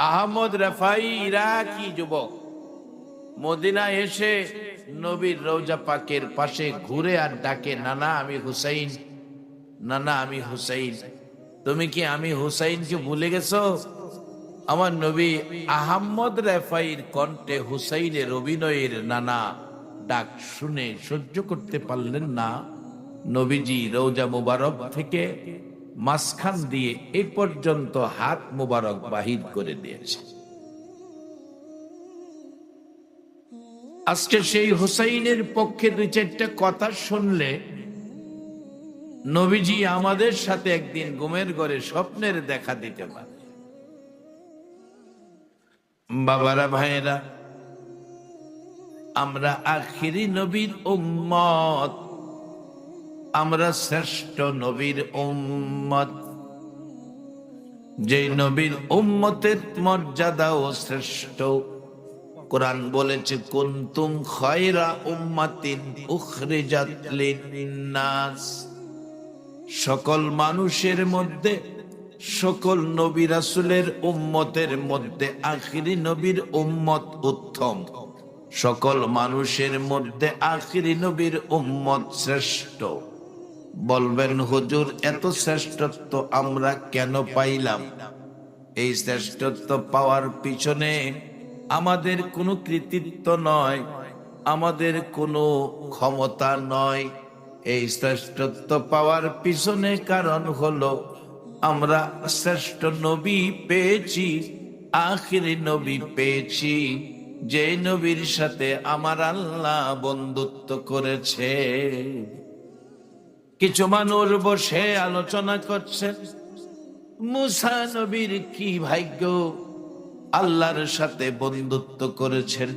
আহমদ রাফাই ইরাকি যুবক মদিনা এসে নবীর রওজা পাকের পাশে ঘুরে আর ডাকে, নানা আমি হুসাইন, নানা আমি হুসাইন। তুমি কি আমি হুসাইনকে ভুলে গেছো? আমার নবী আহমদ রাফাইর কণ্ঠে হুসাইনের অভিনয়ের নানা ডাক শুনে সহ্য করতে পারলেন না। নবীজি রওজা মুবারক থেকে মাঝখান দিয়ে এই পর্যন্ত হাত মুবারক বাহির করে দিয়েছে। আজকে সেই হুসাইনের পক্ষে দুই চারটা কথা শুনলে নবীজি আমাদের সাথে একদিন ঘুমের ঘরে স্বপ্নের দেখা দিতে পারে। বাবারা, ভাইয়েরা, আমরা আখিরি নবীর উম্মত, আমরা শ্রেষ্ঠ নবীর উম্মত। যে নবীর উম্মতের মর্যাদাও শ্রেষ্ঠ। কোরআন বলেছে, কুনতুম খায়রা উম্মাতিন উখরিজাত লিন-নাস। সকল মানুষের মধ্যে, সকল নবী রাসূলের উম্মতের মধ্যে আখিরি নবীর উম্মত উত্তম। সকল মানুষের মধ্যে আখিরি নবীর উম্মত শ্রেষ্ঠ। বলবেন হুজুর, এত শ্রেষ্ঠত্ব আমরা কেন পাইলাম? এই শ্রেষ্ঠত্ব পাওয়ার পিছনে আমাদের কোনো কৃতিত্ব নয়, আমাদের কোনো ক্ষমতা নয়। এই শ্রেষ্ঠত্ব পাওয়ার পিছনে কারণ হলো আমরা শ্রেষ্ঠ নবী পেয়েছি, আখিরি নবী পেয়েছি, যে নবীর সাথে আমার আল্লাহ বন্ধুত্ব করেছে। কিছু মানুষ বসে আলোচনা করছেন, মুসা নবীর কি ভাগ্য, আল্লাহর সাথে বন্ধুত্ব করেছেন।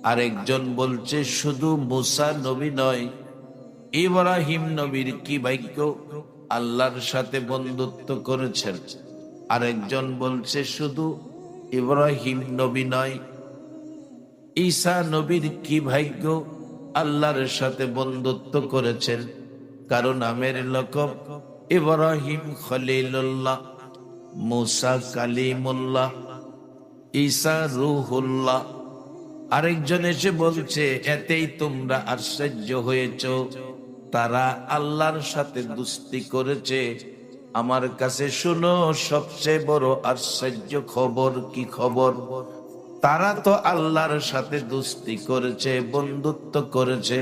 আরেকজন বলছে শুধু মুসা নবী নয়, ইব্রাহিম নবীর কি ভাগ্য, আল্লাহর সাথে বন্ধুত্ব করেছেন। আরেকজন বলছে শুধু ইব্রাহিম নবী নয়, ঈসা নবীর কি ভাগ্য, আল্লাহর সাথে বন্ধুত্ব করেছেন। কারণ নামের লকব ইব্রাহিম খলিলুল্লাহ, মুসা কালিমুল্লাহ, ঈসা রূহুল্লাহ। আরেকজন এসে বলছে, এতেই তোমরা আশ্চর্য হয়েছ, তারা আল্লাহর সাথে দুস্তি করেছে। আমার কাছে শুনো সবচেয়ে বড় আশ্চর্য খবর। কি খবর? তারা তো আল্লাহর সাথে দুস্তি করেছে, বন্ধুত্ব করেছে।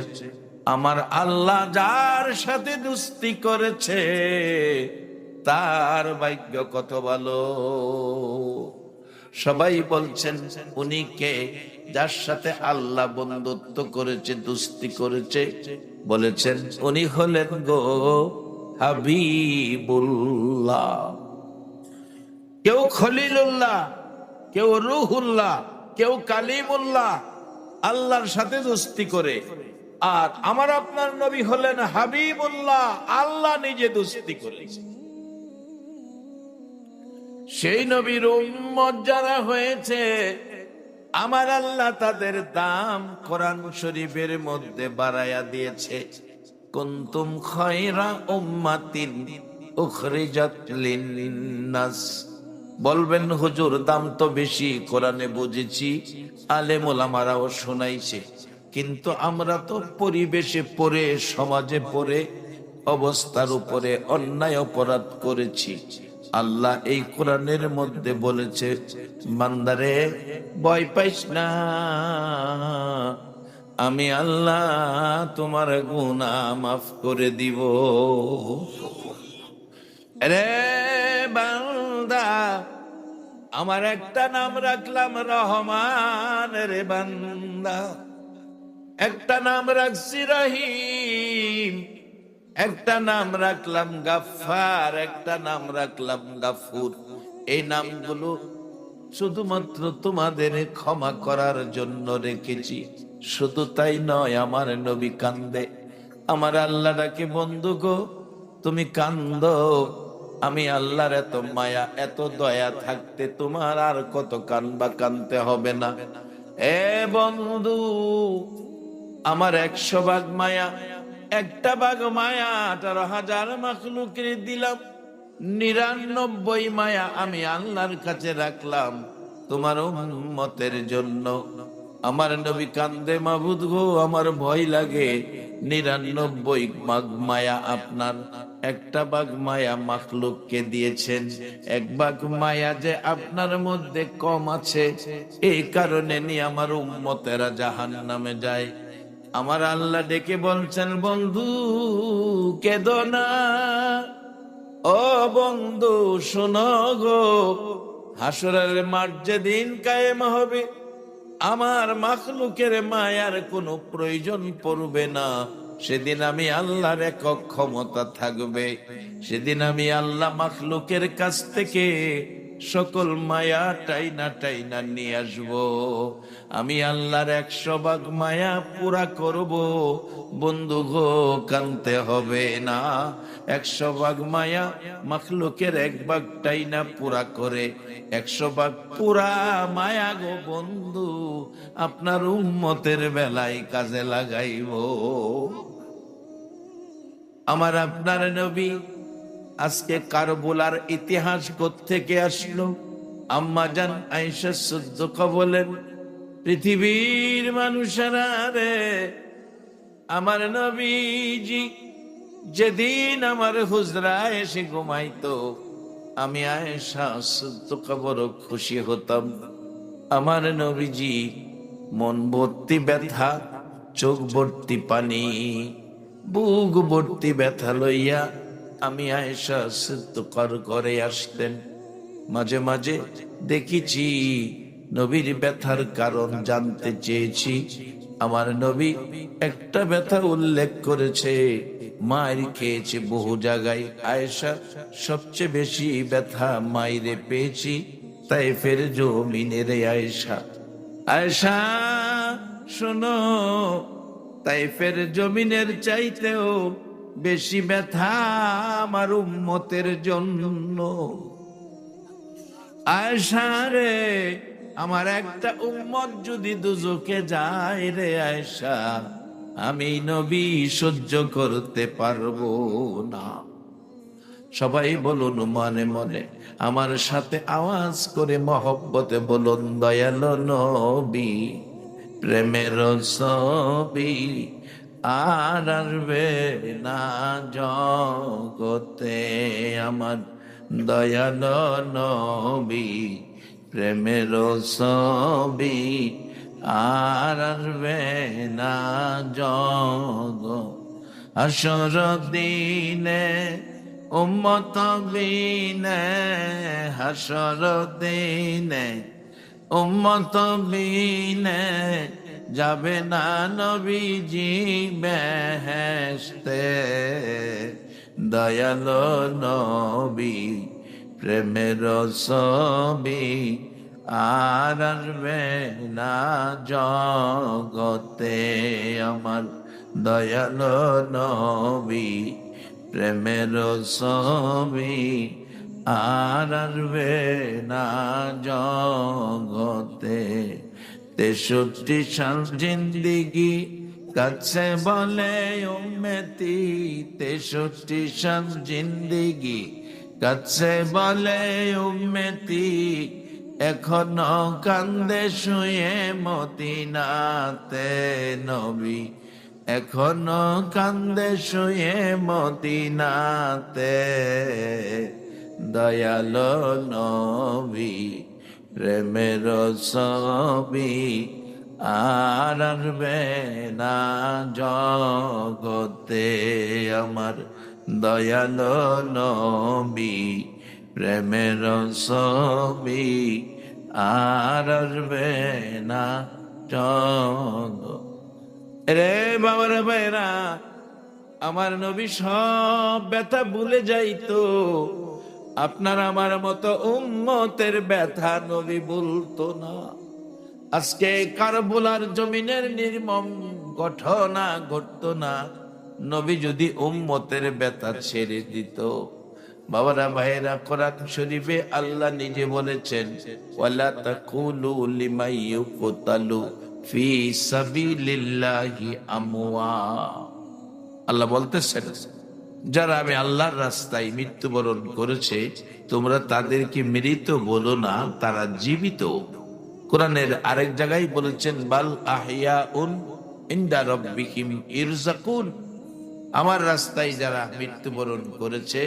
আমার আল্লাহ যার সাথে দুস্তি করেছে তার ভাগ্য কত ভালো। সবাই বলছেন উনি কে? যার সাথে আল্লাহ বন্ধুত্ব করেছে, দুস্তি করেছে, বলেছেন উনি হলেন গো হাবিবুল্লাহ। কেউ খলিলুল্লাহ, কেউ রূহুল্লাহ, কেউ কালিমুল্লাহ, আল্লাহর সাথে দোস্তি করে। আর আমার আপনার নবী হলেন হাবিবুল্লাহ, আল্লাহ নিজে দোস্তি করেছে। সেই নবীর উম্মত যারা হয়েছে, আমার আল্লাহ তাদের দাম কোরআন শরীফের মধ্যে বাড়ায়া দিয়েছে। কুনতুম খায়রা উম্মাতিন উখরিজাত লিন-নাস। বলবেন হুজুর দাম তো বেশি, কোরআনে বুঝেছি, আলেম ওলামারাও শোনাইছে, কিন্তু আমরা তো পরিবেশে পড়ে, সমাজে পড়ে, অবস্থার উপরে অন্যায় অপরাধ করেছি। আল্লাহ এই কোরআনের মধ্যে বলেছে, বান্দারে ভয় পাইস না, আমি আল্লাহ তোমার গুনাহ মাফ করে দিব। রে বান্দা, আমার একটা নাম রাখলাম রহমান, রে বান্দা একটা নাম রাখছি রহিম, একটা নাম রাখলাম গাফফার, একটা নাম রাখলাম গাফুর। এই নামগুলো শুধুমাত্র তোমাদের ক্ষমা করার জন্য রেখেছি। শুধু তাই নয়, আমার নবী কান্দে, আমার আল্লাহ ডাকে, বন্ধু গো তুমি কান্দো, আমি আল্লাহর এত মায়া এত দয়া থাকতে তোমার আর কত কানবা, কানতে হবে না। এ বন্ধু, আমার 100 ভাগ মায়া, একটা ভাগ মায়া 18,000 মাখলুকের দিলাম। 99 মায়া আমি আল্লাহর কাছে রাখলাম তোমার উম্মতের জন্য। আমার নবী কান্দে, মাবুদ গো আমার ভয় লাগে, 99 ভাগ মায়া আপনার, একটা ভাগ মায়া মাখলুককে দিয়েছেন, এক ভাগ মায়া যে আপনার মধ্যে কম আছে, এই কারণে নিয়ে আমার উম্মতেরা জাহান্নামে যায়। আমার আল্লাহ ডেকে বলছেন, বন্ধু কেঁদো না, ও বন্ধু শোনো গো, হাসরের মাঠ যেদিন কায়েম হবে আমার মাখলুকের মায়ার কোনো প্রয়োজন পড়বে না। সেদিন আমি আল্লাহর একক ক্ষমতা থাকবে। সেদিন আমি আল্লাহ মাখলুকের কাছ থেকে সকল মায়া টাইনা টাইনা নিয়ে আসবো। আমি আল্লাহর 100 ভাগ মায়া পুরা করব। বন্ধু গো কানতে হবে না, 100 ভাগ মায়া মাখলুকের 1 ভাগ টাইনা পুরা করে 100 ভাগ পুরা মায়া গো বন্ধু আপনার উম্মতের বেলায় কাজে লাগাইব। আমার আপনার নবী আজকে কারবালার ইতিহাস কোত্থেকে আসলো? আম্মা জান আয়েশা সিদ্দিকা বলেন, পৃথিবীর মানুষেরা রে, আমার নবীজি যেদিন আমার হুজরায় এসে ঘুমাইতো আমি আয়েশা সিদ্দিকা বড় খুশি হতাম। আমার নবীজি মন ভর্তি ব্যথা, চোখ ভর্তি পানি, বুক ভর্তি ব্যথা লইয়া আমি আয়েশা সিদ্দিকার ঘরে আসতেন। মাঝে মাঝে দেখেছি নবীর ব্যথার কারণ জানতে চেয়েছি। আমার নবী একটা ব্যথা উল্লেখ করেছে, মায়ের খেয়েছে বহু জায়গায়, আয়েশা সবচেয়ে বেশি ব্যথা মায়েরে পেয়েছি তায়েফের জমিনে রে আয়েশা। আয়েশা শোনো, তায়েফের জমিনের চাইতেও বেশি ব্যথা আমার উম্মতের জন্য। আয়েশা রে, আমার একটা উম্মত যদি দুজকে যায় রে আয়েশা, আমি নবী সহ্য করতে পারবো না। সবাই বলুন মনে মনে, আমার সাথে আওয়াজ করে মহব্বতে বলুন, দয়াল নবী প্রেমের ছবি আর আসবে না জগতে। আমার দয়াল নবী প্রেমের ছবি আর আসবে না জগৎ। হাসর দিনে উম্মত বিনে, হাসর দিনে উম্মত বিনে যাবে না নবীজি বেহেশতে। দয়াল নবী প্রেমের ছবি আর আসবে না জগতে। আমার দয়াল নবী প্রেমের ছবি আর আসবে না জগতে। 63 সাল জিন্দিগি কাছে বলে উম্মতি, 63 সাল জিন্দিগি কাছে বলে উম্মতি, এখনো কান্দে শুয়ে মদিনাতে নবী, এখনো কান্দে শুয়ে মদিনাতে। দয়াল নবী প্রেমের ছবি আর আসবে না জগতে। আমার দয়াল নবী প্রেমের ছবি আর আসবে না জগতে। রে বাবার ভাইরা, আমার নবী সব ব্যথা ভুলে যাইতো, আপনার আমার মতো উম্মতের ব্যথা নবী বলতো না। আজকে কারবালার জমিনের নির্মম ঘটনা ঘটতো না নবী যদি উম্মতের ব্যথা ছেড়ে দিত। বাবারা ভাইরা, কোরআন শরীফে আল্লাহ নিজে বলেছেন, ওয়ালা তাকুলু লিমান ইউকতালু ফি সাবিলিল্লাহি আমওয়া। আল্লাহ বলতেছেন যারা আমি আল্লাহর রাস্তায় মৃত্যুবরণ করেছে তোমরা তাদেরকে মৃত বলো না, তারা জীবিত। কোরআনের আরেক জায়গায় বলেছেন বাল আহইয়াউন ইনদা রাব্বিহিম ইরযাকুন, আমার রাস্তায় যারা মৃত্যুবরণ করেছে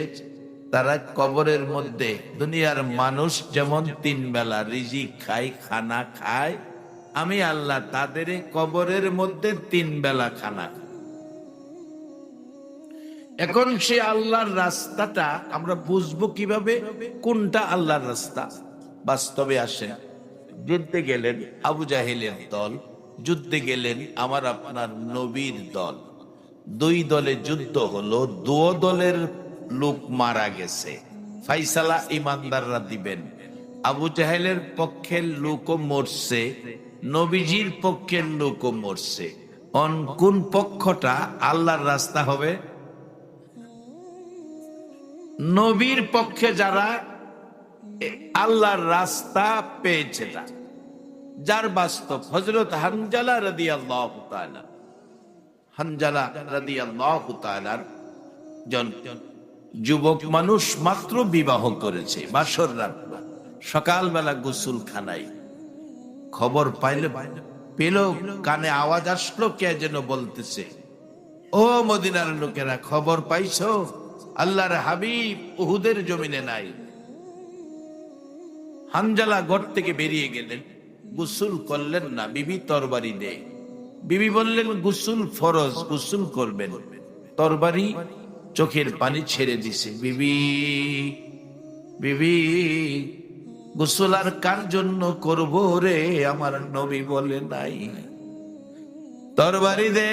তারা কবরের মধ্যে, দুনিয়ার মানুষ যেমন 3 বেলা রিজিক খায়, খানা খায়, আমি আল্লাহ তাদের কবরের মধ্যে 3 বেলা খানা খাই। এখন সে আল্লাহর রাস্তাটা আমরা বুঝবো কিভাবে, কোনটা আল্লাহর রাস্তা? বাস্তবে আসেন, যুদ্ধে গেলেন আবু জাহেলের দল, যুদ্ধে গেলেন আমার আপনার নবীর দল, 2 দলে যুদ্ধ হলো, 2 দলের লোক মারা গেছে, ফাইসালা ইমানদাররা দিবেন। আবু জাহেলের পক্ষের লোকও মরছে, নবীজির পক্ষের লোকও মরছে। কোন পক্ষটা আল্লাহর রাস্তা হবে? নবীর পক্ষে যারা আল্লাহর রাস্তা পেয়েছে, যার বাস্তব হযরত হানজালা রাদিয়াল্লাহু তাআলা, হানজালা রাদিয়াল্লাহু তাআলার যুবক মানুষ, মাত্র বিবাহ করেছে, বাসর রাত, সকালবেলা গোসল খানায় খবর পেল, কানে আওয়াজ আসলো, কে যেন বলতেছে, ও মদিনার লোকেরা খবর পাইছো আল্লাহর হাবিব উহুদের জমিনে নাই। হানজালা ঘর থেকে বেরিয়ে গেলেন, গোসল করলেন না, বিবি তরবারি দে। বিবি বললেন গোসল ফরজ, গোসল করবেন। তরবারি চোখের পানি ছেড়ে দিছে। বিবি বিবি গোসল আর কার জন্য করবো রে, আমার নবী বলে নাই, তরবারি দে,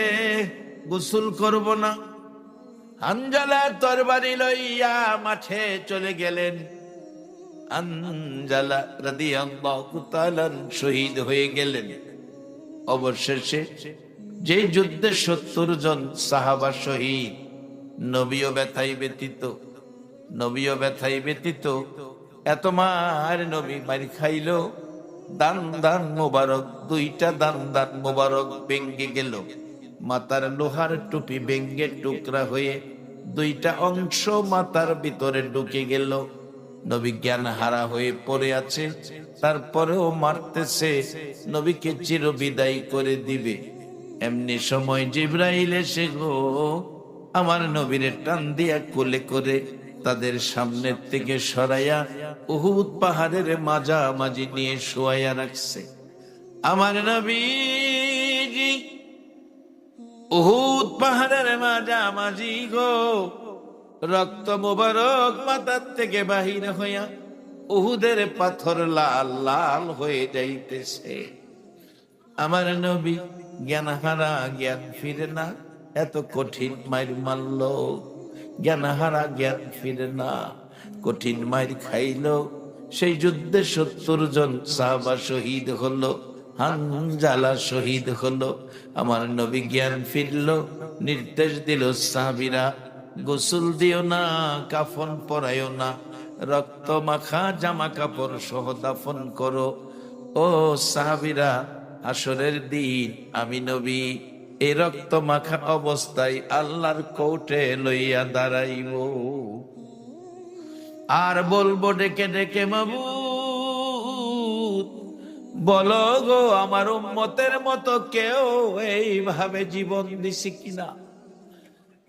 গোসল করব না। হানজালা তরবারি লইয়া মাঠে চলে গেলেন। হানজালা রাদিয়াল্লাহু তাআলা শহীদ হয়ে গেলেন। অবশেষে যে যুদ্ধে 70 জন সাহাবা শহীদ, নবীও ব্যথায় ব্যতীত, নবীও ব্যথায় ব্যতীত। এত মার নবী মার খাইল, দান দান মোবারক, 2টা দান দান মোবারক ভেঙ্গে গেল, মাথার লোহার টুপি ভেঙ্গে টুকরা হয়ে 2টা অংশ মাথার ভিতরে ঢুকে গেল। নবী জ্ঞান হারা হয়ে পড়ে আছে, তারপরেও মারতেছে, নবীকে চির বিদায় করে দিবে। এমনি সময় জিবরাইল এসে গো আমার নবীরে টান দিয়া কোলে করে তাদের সামনের থেকে সরাইয়া উহুদ পাহাড়ের মাঝামাঝি নিয়ে শোয়াইয়া রাখছে। আমার নবীজি উহুদ পাহাড়ের মাঝামাঝি গো, রক্ত মোবারক মাথার থেকে বাহির হইয়া উহুদের পাথর লাল লাল হয়ে যাইতেছে। আমার নবী জ্ঞান হারা, জ্ঞান ফিরে না, এত কঠিন মাইর মারল, জ্ঞান হারা, জ্ঞান ফিরে না, কঠিন মাইর খাইল। সেই যুদ্ধে 70 জন সাহাবা শহীদ হলো, হানজালা শহীদ হলো। আমার নবী জ্ঞান ফিরল, নির্দেশ দিল সাহাবীরা গোসল দিও না, কাফন পরাইও না, রক্ত মাখা জামা কাপড় সহ দাফন করো। ও সাহাবীরা, আসরের দিন আমি নবী এই রক্ত মাখা অবস্থায় আল্লাহর কোর্টে লইয়া দাঁড়াইব, আর বলবো ডেকে ডেকে মাবুদ বলো গো আমার উম্মতের মতো কেউ এইভাবে জীবন দিছে কিনা।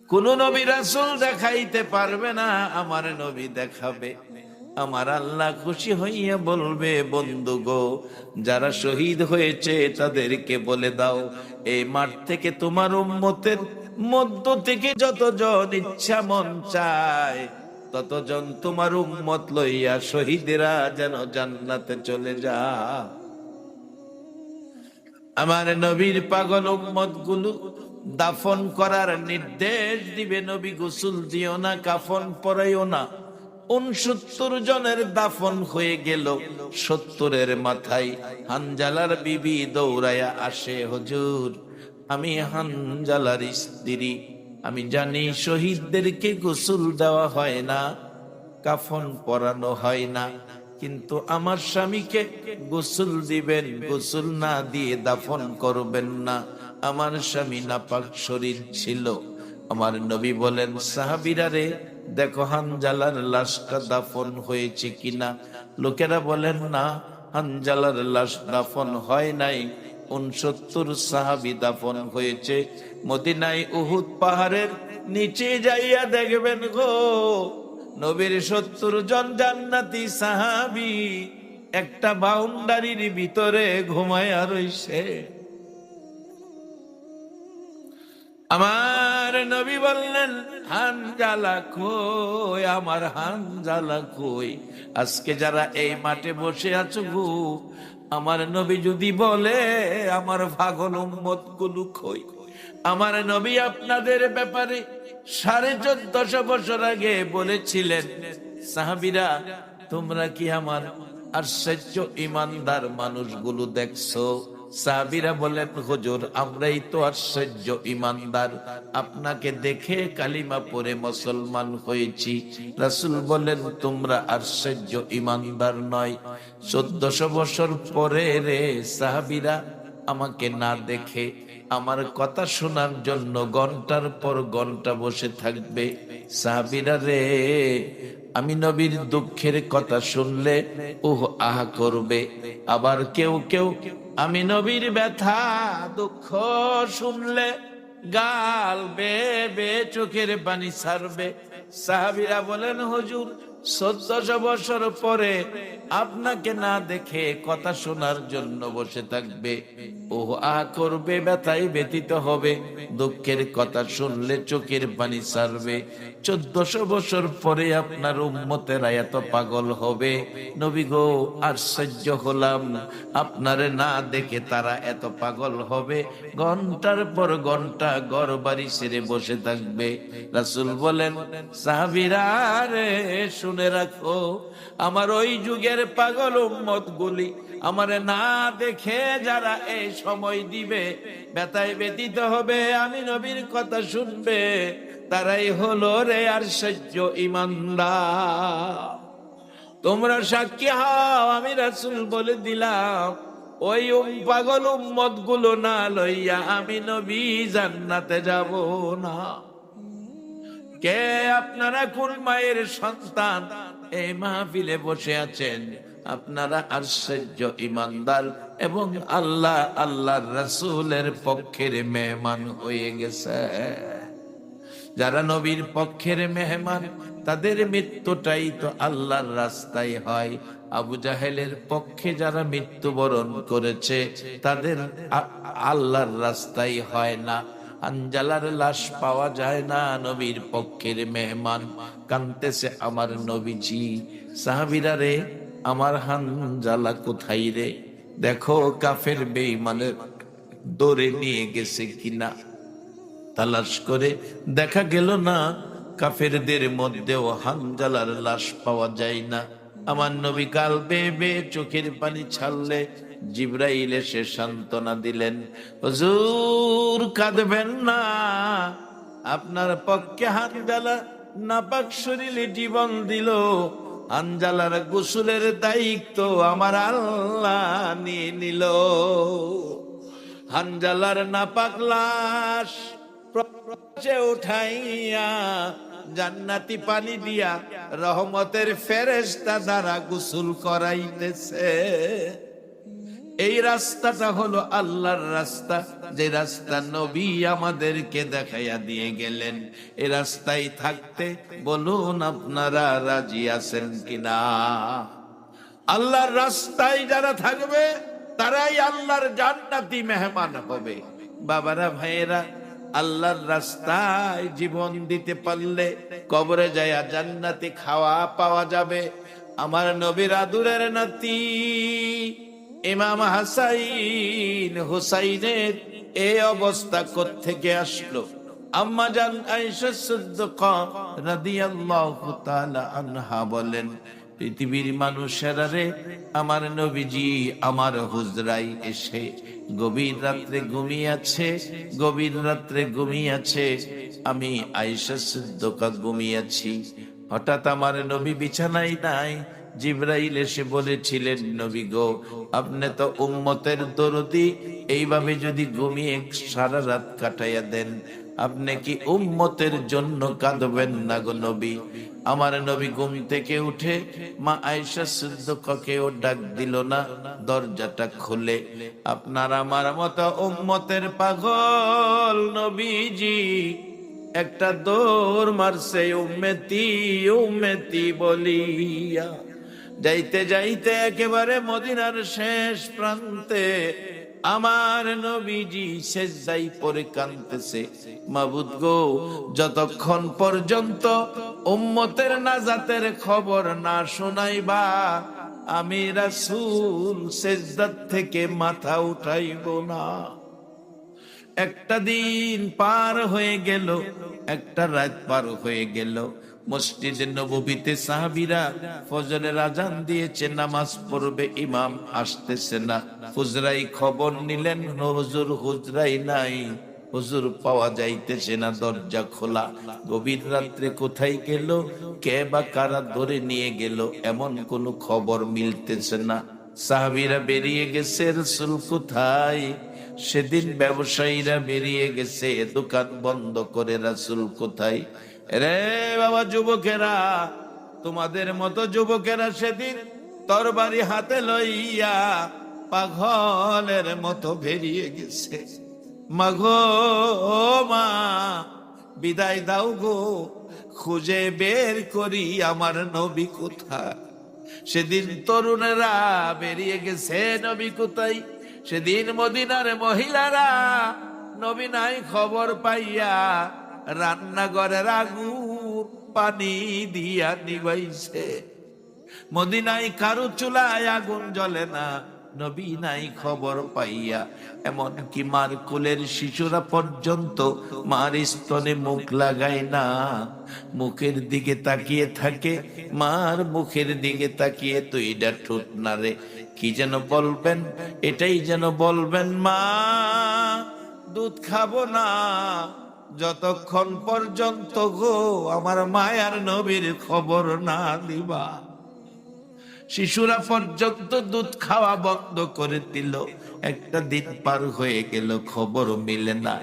কোন নবী রাসূল দেখাইতে পারবে না, আমার নবী দেখাবে। আমার আল্লাহ খুশি হইয়া বলবে, বন্ধু গো যারা শহীদ হয়েছে তাদেরকে বলে দাও, এই মাঠ থেকে তোমার উম্মতের মধ্য থেকে যতজন ইচ্ছা মন চায় ততজন তোমার উম্মত লইয়া শহীদেরা যেন জান্নাতে চলে যা। আমার নবীর পাগল উম্মত গুলো দাফন করার নির্দেশ দিবে। নবী গোসল দিও না, কাফন পরাইও না। 69 জনের দাফন হয়ে গেল। 70-এর মাথায় হানজালার বিবি দৌড়াইয়া আসে, হুজুর আমি হানজালার স্ত্রী, আমি জানি শহীদদেরকে গোসল দেওয়া হয় না, কাফন পরানো হয় না, কিন্তু আমার স্বামীকে গোসল দিবেন, গোসল না দিয়ে দাফন করবেন না। আমার স্বামী নাপাক শরীর ছিল। আমার নবী বলেন, সাহাবীরা রে, দেখো হানজালার লাশটা দাফন হয়েছে কিনা। লোকেরা বলেন, না, হানজালার লাশ দাফন হয় নাই, 69 সাহাবী দাফন হয়েছে। মদিনায় উহুদ পাহাড়ের নিচে যাইয়া দেখবেন গো, নবীর 70 জন জান্নাতি সাহাবী একটা বাউন্ডারির ভিতরে ঘুমায়া রইছে। আমার নবী বললেন, হানজালা কই, আমার হানজালা কই? আজকে যারা এই মাঠে বসে আছো গো, আমার নবী যদি বলে আমার পাগল উম্মত গুলো কই? আমার নবী আপনাদের ব্যাপারে 1450 বছর আগে বলেছিলেন, সাহাবীরা তোমরা কি আমার আশ্চর্য ইমানদার মানুষগুলো দেখছো? সাহাবীরা বলেন, হুজুর আমরাই তো আশ্চর্য ইমানদার, আপনাকে দেখে কালিমা পড়ে মুসলমান হয়েছি। রাসূল বলেন, তোমরা আশ্চর্য ইমানদার নয়। 1400 বছর পরে রে সাহাবীরা আমাকে না দেখে আমার কথা শোনার জন্য ঘন্টার পর ঘন্টা বসে থাকবে। সাহাবীরা রে, আমি নবীর দুঃখের কথা শুনলে ওহ আহা করবে। আবার কেউ কেউ আমি নবীর ব্যথা দুঃখ শুনলে গাল বেয়ে বেয়ে চোখের পানি ছাড়বে। সাহাবীরা বলেন, হুজুর 1400 বছর পরে আপনাকে না দেখে কথা শোনার জন্য বসে থাকবে, ওহ আহা করবে, ব্যথায় ব্যথিত হবে, দুঃখের কথা শুনলে চোখের পানি ছাড়বে। 1400 বছর পরে আপনার উম্মতেরা এত পাগল হবে। নবী গো, আশ্চর্য হলাম, আপনারে না দেখে তারা এত পাগল হবে, ঘন্টার পর ঘন্টা ঘর বাড়ি ছেড়ে বসে থাকবে। রাসূল বলেন, সাহাবীরা রে শুনে রাখো, আমার ওই যুগের পাগল উম্মত গুলি আমারে না দেখে যারা এই সময় দিবে, ব্যথায় ব্যথিত হবে, আমি নবীর কথা শুনবে, তারাই হলো রে আশ্চর্য ইমানদার। তোমরা সাক্ষী হও, আমি রাসূল বলে দিলাম, ওই পাগল উম্মত গুলো না লইয়া আমি নবী জান্নাতে যাব না। কে আপনারা কোন মায়ের সন্তান এই মাহফিলে বসে আছেন? আপনারা আশ্চর্য ইমানদার এবং আল্লাহর রাসূলের পক্ষের মেহমান হয়ে গেছে। যারা নবীর পক্ষের মেহমান, তাদের মৃত্যুটাই তো আল্লাহর রাস্তায় হয়। আবু জাহেলের পক্ষে যারা মৃত্যুবরণ করেছে, তাদের আল্লাহর রাস্তায় হয় না। হানজালার লাশ পাওয়া যায় না, নবীর পক্ষের মেহমান কাঁদতেছে আমার নবীজি। সাহাবীরা রে, আমার হানজালা কোথায় রে? দেখো কাফের বেঈমানের দৌড়ে নিয়ে গেছে কিনা। তালাশ করে দেখা গেল না, কাফেরদের মধ্যেও হানজালার লাশ পাওয়া যায় না। আমার নবী কাল বেয়ে বেয়ে চোখের পানি ছাড়লে জিবরাইল এসে সান্ত্বনা দিলেন, হুজুর কাঁদবেন না, আপনার পক্ষে হানজালা নাপাক শরীরে জীবন দিল, হানজালার গোসলের দায়িত্ব আমার আল্লাহ নিয়ে নিল। হানজালার নাপাক লাশ উঠাইয়া জান্নাতি পানি দিয়া রহমতের ফেরেশতা দ্বারা গোসল করাইতেছে। এই রাস্তাটা হলো আল্লাহর রাস্তা, যে রাস্তা নবী আমাদেরকে দেখাইয়া দিয়ে গেলেন। এই রাস্তায় থাকতে বলুন আপনারা রাজি আছেন কিনা? আল্লাহর রাস্তায় যারা থাকবে তারাই আল্লাহর জান্নাতি মেহমান হবে। বাবারা, ভাইয়েরা, আল্লাহর রাস্তায় জীবন দিতে পারলে কবরে যায় জান্নাতি খাওয়া পাওয়া যাবে। আমার নবীর আদুরের নাতি ইমাম হাসাইন হুসাইনের এই অবস্থা কোত্থেকে আসলো? আম্মা জান আয়েশা সিদ্দিকা রাদিয়াল্লাহু তাআলা আনহা বলেন, পৃথিবীর মানুষেরা রে, আমার নবীজি আমার হুজরায় এসে গভীর রাত্রে ঘুমিয়েছে, গভীর রাত্রে ঘুমিয়েছে, আমি আয়েশা সিদ্দিকা ঘুমিয়েছি। হঠাৎ আমার নবী বিছানায় নাই। জিবরাইল এসে বলেছিলেন, নবী গো, আপনি তো উম্মতের দরদি, এইভাবে যদি ঘুমিয়ে সারা রাত কাটাইয়া দেন, আপনি কি উম্মতের জন্য কাঁদবেন না গো নবী? আমার নবী ঘুম থেকে উঠে মা আয়েশা সিদ্দিকাকেও ডাক দিল না, দরজাটা খুলে। আপনার আমার মতো উম্মতের পাগল নবীজি একটা দৌড় মারছে, উম্মতি উম্মতি বলিয়া। যাইতে যাইতে একেবারে মদিনার শেষ প্রান্তে আমার নবীজি সেজদায় পড়ে কাঁদতেছে, মাবুদ গো, যতক্ষণ পর্যন্ত উম্মতের নাজাতের খবর না শোনাইবা আমি রাসূল সেজদা থেকে মাথা উঠাইব না। একটা দিন পার হয়ে গেল, একটা রাত পার হয়ে গেল। মসজিদে নববীতে সাহাবীরা ফজরের আজান দিয়েছে, নামাজ পড়বে, ইমাম আসতেছে না। হুজরাই খবর নিলেন হুজুর হুজরাই নাই, হুজুর পাওয়া যাইতেছে না, দরজা খোলা। গভীর রাত্রে কোথায় গেল, কে বা কারা ধরে নিয়ে গেল, এমন কোনো খবর মিলতেছে না। সাহাবীরা বেরিয়ে গেছে, রাসূল কোথায়? সেদিন ব্যবসায়ীরা বেরিয়ে গেছে দোকান বন্ধ করে, রাসূল কোথায়? রে বাবা যুবকেরা, তোমাদের মতো যুবকেরা সেদিন তরবারি হাতে লইয়া পাগলের মতো বেরিয়ে গেছে। মাগো মা, বিদায় দাও গো, খুঁজে বের করি আমার নবী কোথায়। সেদিন তরুণেরা বেরিয়ে গেছে, নবী কোথায়? সেদিন মদিনার মহিলারা নবী নাই খবর পাইয়া রান্নাঘরের আগুন পানি দিয়া নিবাইছে। মদিনায় কারো চুলায় আগুন জ্বলে না, নবী নাই খবর পাইয়া। এমনকি মার কোলের শিশুরা পর্যন্ত মার স্তনে মুখ লাগায় না, মুখের দিকে তাকিয়ে থাকে, মার মুখের দিকে তাকিয়ে তুইডা ঠোঁট নাড়ে, কি যেন বলবেন, এটাই যেন বলবেন, মা দুধ খাবো না যতক্ষণ পর্যন্ত গো আমার মায়ার নবীর খবর না দিবা। শিশুরা পর্যন্ত দুধ খাওয়া বন্ধ করে দিল। একটা দিন পার হয়ে গেল, খবর মিলে না।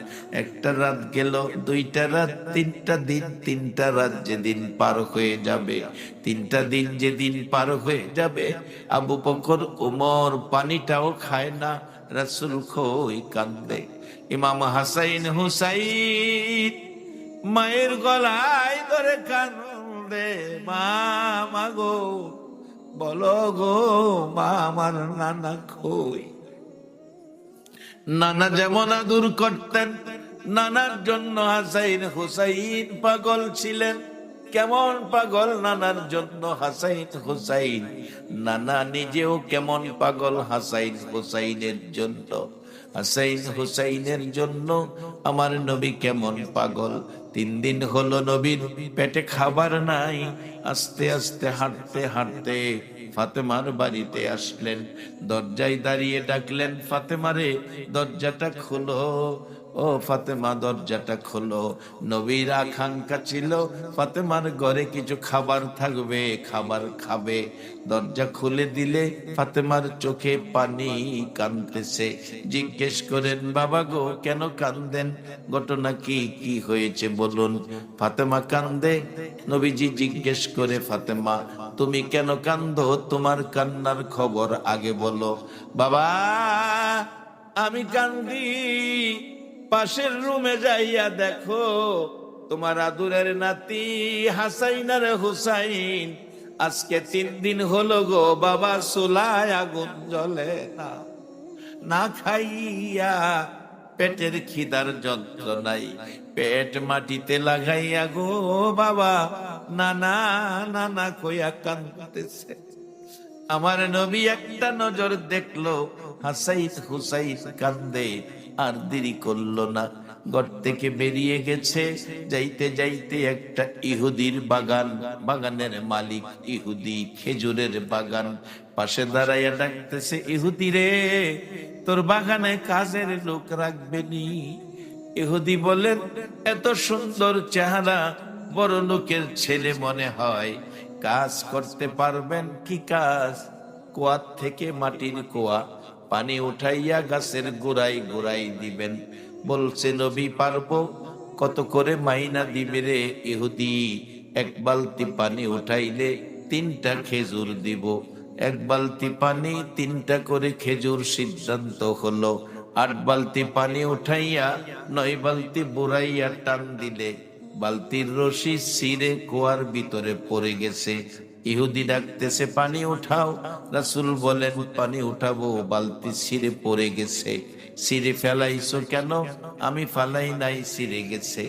একটা রাত গেল, দুইটা রাত, তিনটা দিন, তিনটা রাত যেদিন পার হয়ে যাবে, তিনটা দিন যেদিন পার হয়ে যাবে, আবু বকর ওমর পানিটাও খায় না, রাসূল খোই কান্দে। ইমাম হাসাইন হুসাইন মায়ের গলায় ধরে কান্দে, মা মাগো বলো গো মা, আমার নানা কই? নানা যেমন আদর করতেন, নানার জন্য হাসাইন হুসাইন পাগল ছিলেন। কেমন পাগল নানার জন্য হাসাইন হুসাইন, নানা নিজেও কেমন পাগল হাসাইন হুসাইনের জন্য। হাসাইন হুসাইনের জন্য আমার নবী কেমন পাগল। 3 দিন হলো নবীর পেটে খাবার নাই। আস্তে আস্তে হাঁটতে হাঁটতে ফাতেমার বাড়িতে আসলেন, দরজায় দাঁড়িয়ে ডাকলেন, ফাতেমারে দরজাটা খোলো, ও ফাতেমা দরজাটা খোলো। নবীর আকাঙ্ক্ষা ছিল ফাতেমার ঘরে কিছু খাবার থাকবে, খাবার খাবে। দরজা খুলে দিলে ফাতেমার চোখে পানি, কাঁদতেছে। জিজ্ঞেস করেন, বাবা গো কেন কান্দেন, ঘটনা কি, কি হয়েছে বলুন। ফাতেমা কান্দে। নবীজি জিজ্ঞেস করে, ফাতেমা তুমি কেন কান্দো, তোমার কান্নার খবর আগে বলো। বাবা আমি কান্দি, পাশের রুমে যাইয়া দেখো তোমার আদুরের নাতি হাসাইন আর হুসাইন আজকে 3 দিন হলো গো বাবা, চুলায় আগুন জ্বলে না, না খাইয়া পেটের খিদার যন্ত্রণাই পেট মাটিতে লাগাইয়া গো বাবা নানা নানা কইয়া কাঁদতেছে। আমার নবী একটা নজর দেখলো হাসাইন হুসাইন কান্দে, আর দেরি করলো না, ঘর থেকে বেরিয়ে গেছে। যাইতে যাইতে একটা ইহুদির বাগান, বাগানের মালিক ইহুদি, খেজুরের বাগান, পাশে দাঁড়াইয়া ডাকতেছে, ইহুদি রে তোর বাগানে কাজের লোক রাখবে নি? ইহুদি বলেন, এত সুন্দর চেহারা, বড় লোকের ছেলে মনে হয়, কাজ করতে পারবেন? কি কাজ? কুয়ার থেকে মাটির কুয়া পানি উঠাইয়া গাছের গোড়ায় গোড়ায় দিবেন। বলছে নবী পারবো। কত করে মাইনা দিবে রে ইহুদি? এক বালতি পানি উঠাইলে 3টা খেজুর দিব। এক বালতি পানি 3টা করে খেজুর, সিদ্ধান্ত হলো 8 বালতি পানি উঠাইয়া 9 বালতি বুড়াইয়া টান দিলে বালতির রশি ছিঁড়ে কুয়ার ভিতরে পড়ে গেছে। ইহুদি ডাকতেছে, পানি উঠাও। রাসূল বলেন, পানি উঠাবো, বালতি ছিঁড়ে পড়ে গেছে। ছিঁড়ে ফেলাইছো কেন? আমি ফালাই নাই, ছিঁড়ে গেছে।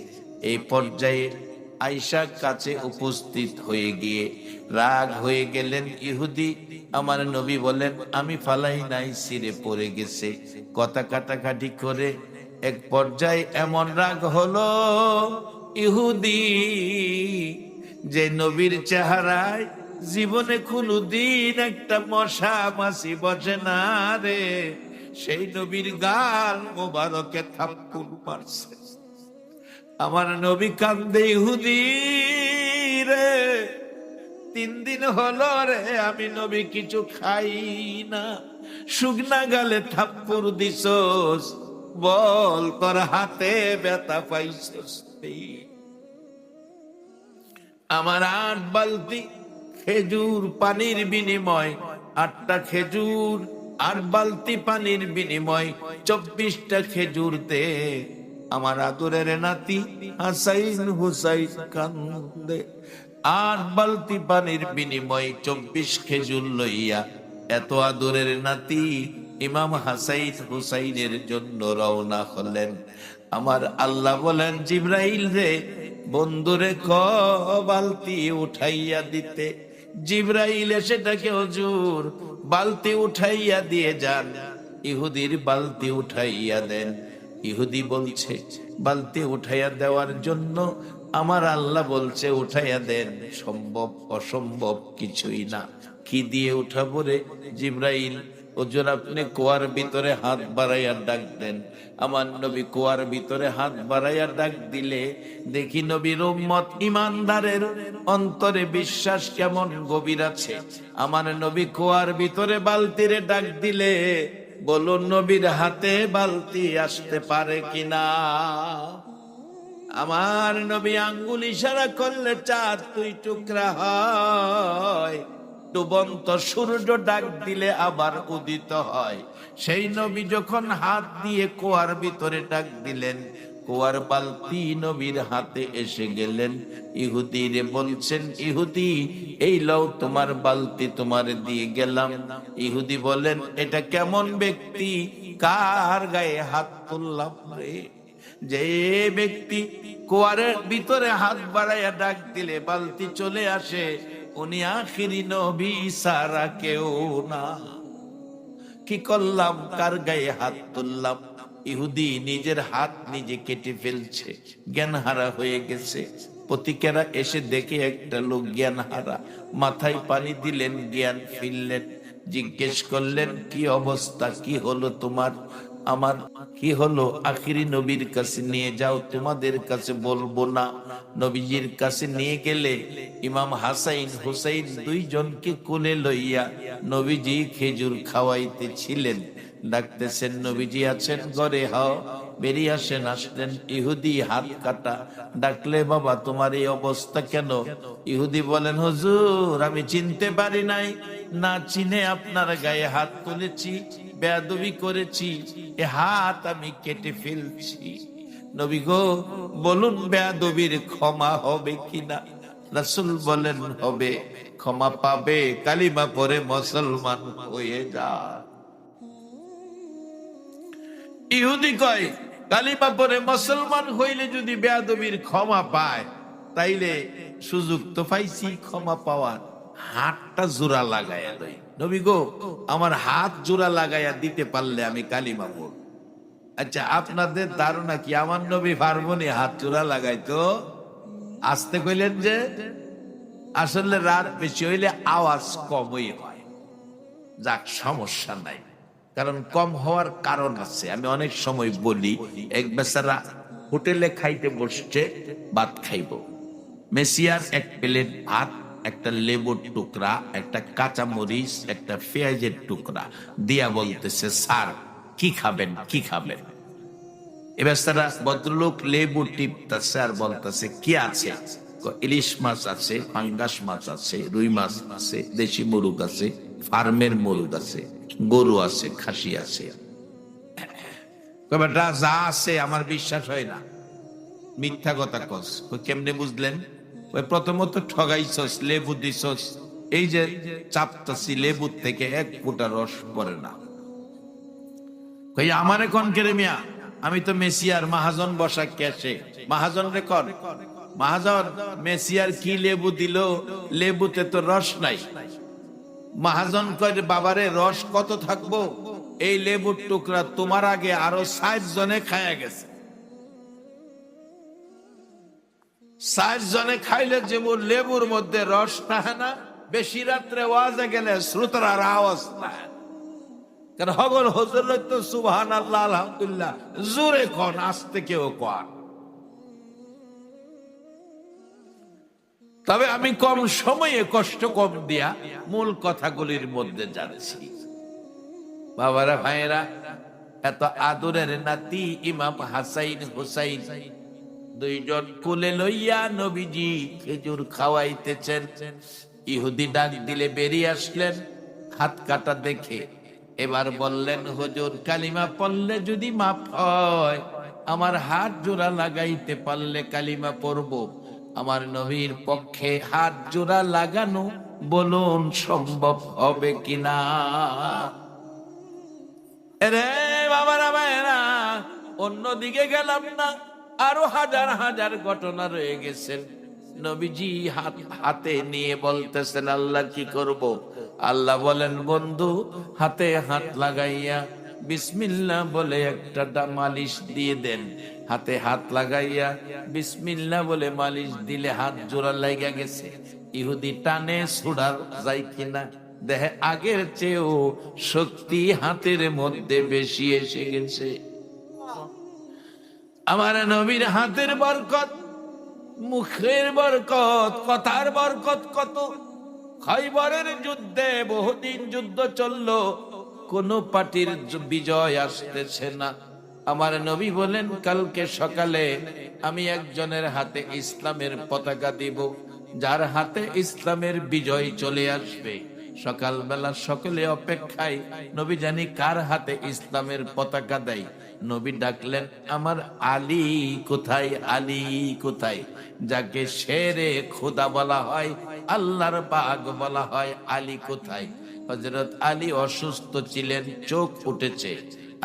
এই পর্যায়ে আয়েশা কাছে উপস্থিত হয়ে গিয়ে রাগ হয়ে গেলেন ইহুদি। আমার নবী বলেন, আমি ফালাই নাই, ছিঁড়ে পড়ে গেছে। কথা কাটাকাটি করে এক পর্যায়ে এমন রাগ হলো ইহুদি যে নবীর চেহারায় জীবনে কোনদিন একটা মশা মাছি বসে না রে, সেই নবীর গাল মোবারকে থাপ্পড় মারছে। আমার নবী কান্দে, ইহুদি রে 3 দিন হলো রে আমি নবী কিছু খাই না, শুকনা গালে থাপ্পড় দিছস, বল তোর হাতে ব্যথা পাইছস? আমার 8 বালতি খেজুর পানির বিনিময়, 8টা খেজুর 8 বালতি পানির বিনিময় 24টা খেজুর দে। আমার আদরের নাতি হাসাইন হুসাইন কান্দে। 8 বালতি পানির বিনিময় 24 খেজুর লইয়া এত আদরের নাতি ইমাম হাসাইন হুসাইনের জন্য রওনা হলেন। আমার আল্লাহ বলেন, জিবরাইল রে বন্ধুরে ক বালতি উঠাইয়া দিতে। জিবরাইল এসে ডাকে, হুজুর বালতি উঠাইয়া দিয়ে যান। ইহুদির বালতি উঠাইয়া দেন। ইহুদি বলছে, বালতি উঠাইয়া দেওয়ার জন্য আমার আল্লাহ বলছে উঠাইয়া দেন। সম্ভব অসম্ভব কিছুই না। কি দিয়ে উঠাবো রে জিবরাইল? হুজুর আপনি কুয়ার ভিতরে হাত বাড়াইয়া ডাক দেন। আমার নবী কুয়ার ভিতরে হাত বাড়াইয়া ডাক দিলে দেখি নবীর উম্মত ইমানদারের অন্তরে বিশ্বাস কেমন গভীর আছে। আমার নবী কুয়ার ভিতরে বালতিরে ডাক দিলে বলুন নবীর হাতে বালতি আসতে পারে কিনা? আমার নবী আঙ্গুল ইশারা করলে 4 টুকরা হয়। ডুবন্ত সূর্য ডাক দিলে আবার উদিত হয়। সেই নবী যখন হাত দিয়ে কুয়ার ভিতরে ডাক দিলেন, কুয়ার বালতি নবীর হাতে এসে গেলেন। ইহুদি রে বলছেন, ইহুদি এই লও তোমার বালতি, তোমার দিয়ে গেলাম। ইহুদি বলেন, এটা কেমন ব্যক্তি, কার গায়ে হাত তুললাম রে? যে ব্যক্তি কুয়ারের ভিতরে হাত বাড়াইয়া ডাক দিলে বালতি চলে আসে, উনি আখিরি নবী সারা কেউ না। কি করলাম, কার গায়ে হাত তুললাম? ইহুদি নিজের হাত নিজে কেটে ফেলছে, জ্ঞান হারা হয়ে গেছে। প্রতিকেরা এসে দেখে একটা লোক জ্ঞান হারা, মাথায় পানি দিলেন, জ্ঞান ফিরলেন। জিজ্ঞেস করলেন, কি অবস্থা, কি হলো তোমার? আমার কি হলো? আখিরি নবীর কাছে নিয়ে যাও, তোমাদের কাছে বলবো না। নবীজির কাছে নিয়ে গেলে ইমাম হাসাইন হুসাইন 2 জনকে কোলে লইয়া নবীজি খেজুর খাওয়াইতেছিলেন। ডাকতেছেন, নবীজি আছেন ঘরে? হাও, বেরিয়ে আসেন। আসলেন ইহুদি হাত কাটা। ডাকলে, বাবা তোমার এই অবস্থা কেন? ইহুদি বলেন, হুজুর আমি চিনতে পারি নাই, না চিনে আপনার গায়ে হাত তুলেছি, বেয়াদবি করেছি, এ হাত আমি কেটে ফেলছি। নবী গো বলুন বেয়াদবির ক্ষমা হবে কিনা? রাসূল বলেন, হবে। ক্ষমা পাবে, কালিমা পড়ে মুসলমান হয়ে যা। ইহুদি কয়, কালিমা পড়ে মুসলমান হইলে যদি বেয়াদবির ক্ষমা পায়, তাইলে সুযোগ তো পাইছি ক্ষমা পাওয়ার। হাতটা জোড়া লাগাইয়া দেয়। নবী গো আমার হাত জোড়া লাগাইয়া দিতে পারলে আমি কালিমা পড়ব। আচ্ছা, আপনাদের ধারণা কি আমার নবী পারবনি হাত জোড়া লাগাইতো? আসতে কইলেন যে, আসলে রাত বেশি হইলে আওয়াজ কমই হয়। যাক, সমস্যা নাই, কারণ কম হওয়ার কারণ আছে। আমি অনেক সময় বলি, এক বেচারা হোটেলে খাইতে বসছে, ভাত খাইব, মেসিয়ার 1 প্লেট ভাত, একটা লেবুর টুকরা, একটা কাঁচা মরিচ, একটা পেঁয়াজের টুকরা দিয়া বলতেছে, স্যার কি খাবেন, কি খাবেন? এবার তারা ভদ্রলোক লেবু টিপতেছে আর বলতেছে কি আছে? ইলিশ মাছ আছে, পাঙ্গাস মাছ আছে, রুই মাছ আছে, দেশি মুরগ আছে, ফার্মের মুরগ আছে, গরু আছে, খাসি আছে। বেটা যা আছে আমার বিশ্বাস হয় না, মিথ্যা কথা কস। কেমনে বুঝলেন? ওই প্রথমত ঠগাইছস, লেবু দিছস, এই যে চাপতাছি লেবুর থেকে এক ফোঁটা রস পড়ে না। আমারে কোন কেরে মিয়া, আমি তো মেসিয়ার মাহাজন বসা ক্যাশে, মাহাজন রে কর। মাহাজন মেসিয়ার কি লেবু দিল, লেবুতে তো রস নাই। মাহাজন কয় বাবারে রস কত থাকবো, এই লেবুর টুকরা তোমার আগে আরো 60 জনে খায়া গেছে। 60 জনে খাইলে যেমন লেবুর মধ্যে রস থাকে না, বেশি রাত্রে ওয়াজে গেলে শ্রোতার আওয়াজ থাকে। কারণ হগল হজর তো সুবহানাল্লাহ আলহামদুলিল্লাহ জোরে কোন, আস্তে কেউ কোন। তবে আমি কম সময়ে কষ্ট কম দিয়া মূল কথাগুলির মধ্যে যাচ্ছি। বাবারা ভাইয়েরা, এত আদরের নাতি ইমাম হাসাইন হুসাইন দুইজন কোলে লইয়া নবীজি খেজুর খাওয়াইতেছেন। ইহুদি ডাক দিলে বেরিয়ে আসলেন হাত কাটা দেখে। এবার বললেন, হুজুর কালিমা পড়লে যদি মাফ হয়, আমার হাত জোড়া লাগাইতে পারলে কালিমা পড়ব। আমার নবীর পক্ষে হাত জোড়া লাগানো বলুন সম্ভব হবে কিনা? রে বাবারা ভাইয়েরা, অন্যদিকে গেলাম না, আরো হাজার হাজার ঘটনা রয়ে গেছেন। নবীজি হাতে নিয়ে বলতেছেন আল্লাহ কি করব? আল্লাহ বলেন, বন্ধু হাতে হাত লাগাইয়া বিসমিল্লাহ বলে একটা মালিশ দিয়ে দেন। হাতে হাত লাগাইয়া বিসমিল্লাহ বলে মালিশ দিলে হাত জোড়া লাগা গেছে। ইহুদি টানে ছুড়ার যায় কিনা দেখে, আগের চেয়েও শক্তি হাতের মধ্যে বেশি এসে গেছে। আমার নবীর হাতের বরকত, মুখের বরকত, কথার বরকত কত। খাইবরের যুদ্ধে বহুদিন যুদ্ধ চললো, কোন পার্টির বিজয় আসতেছে না। আমার নবী বলেন, কালকে সকালে আমি একজনের হাতে ইসলামের পতাকা দিব, যার হাতে ইসলামের বিজয় চলে আসবে। সকালবেলা সকলে অপেক্ষায়, নবী জানি কার হাতে ইসলামের পতাকা দেয়। নবী ডাকলেন, আমার আলী কোথায়? আলী কোথায়? যাকে শেরে খোদা বলা হয়, আল্লাহর বাগ বলা হয়, আলী কোথায়? হযরত আলী অসুস্থ ছিলেন, চোখ উঠেছে।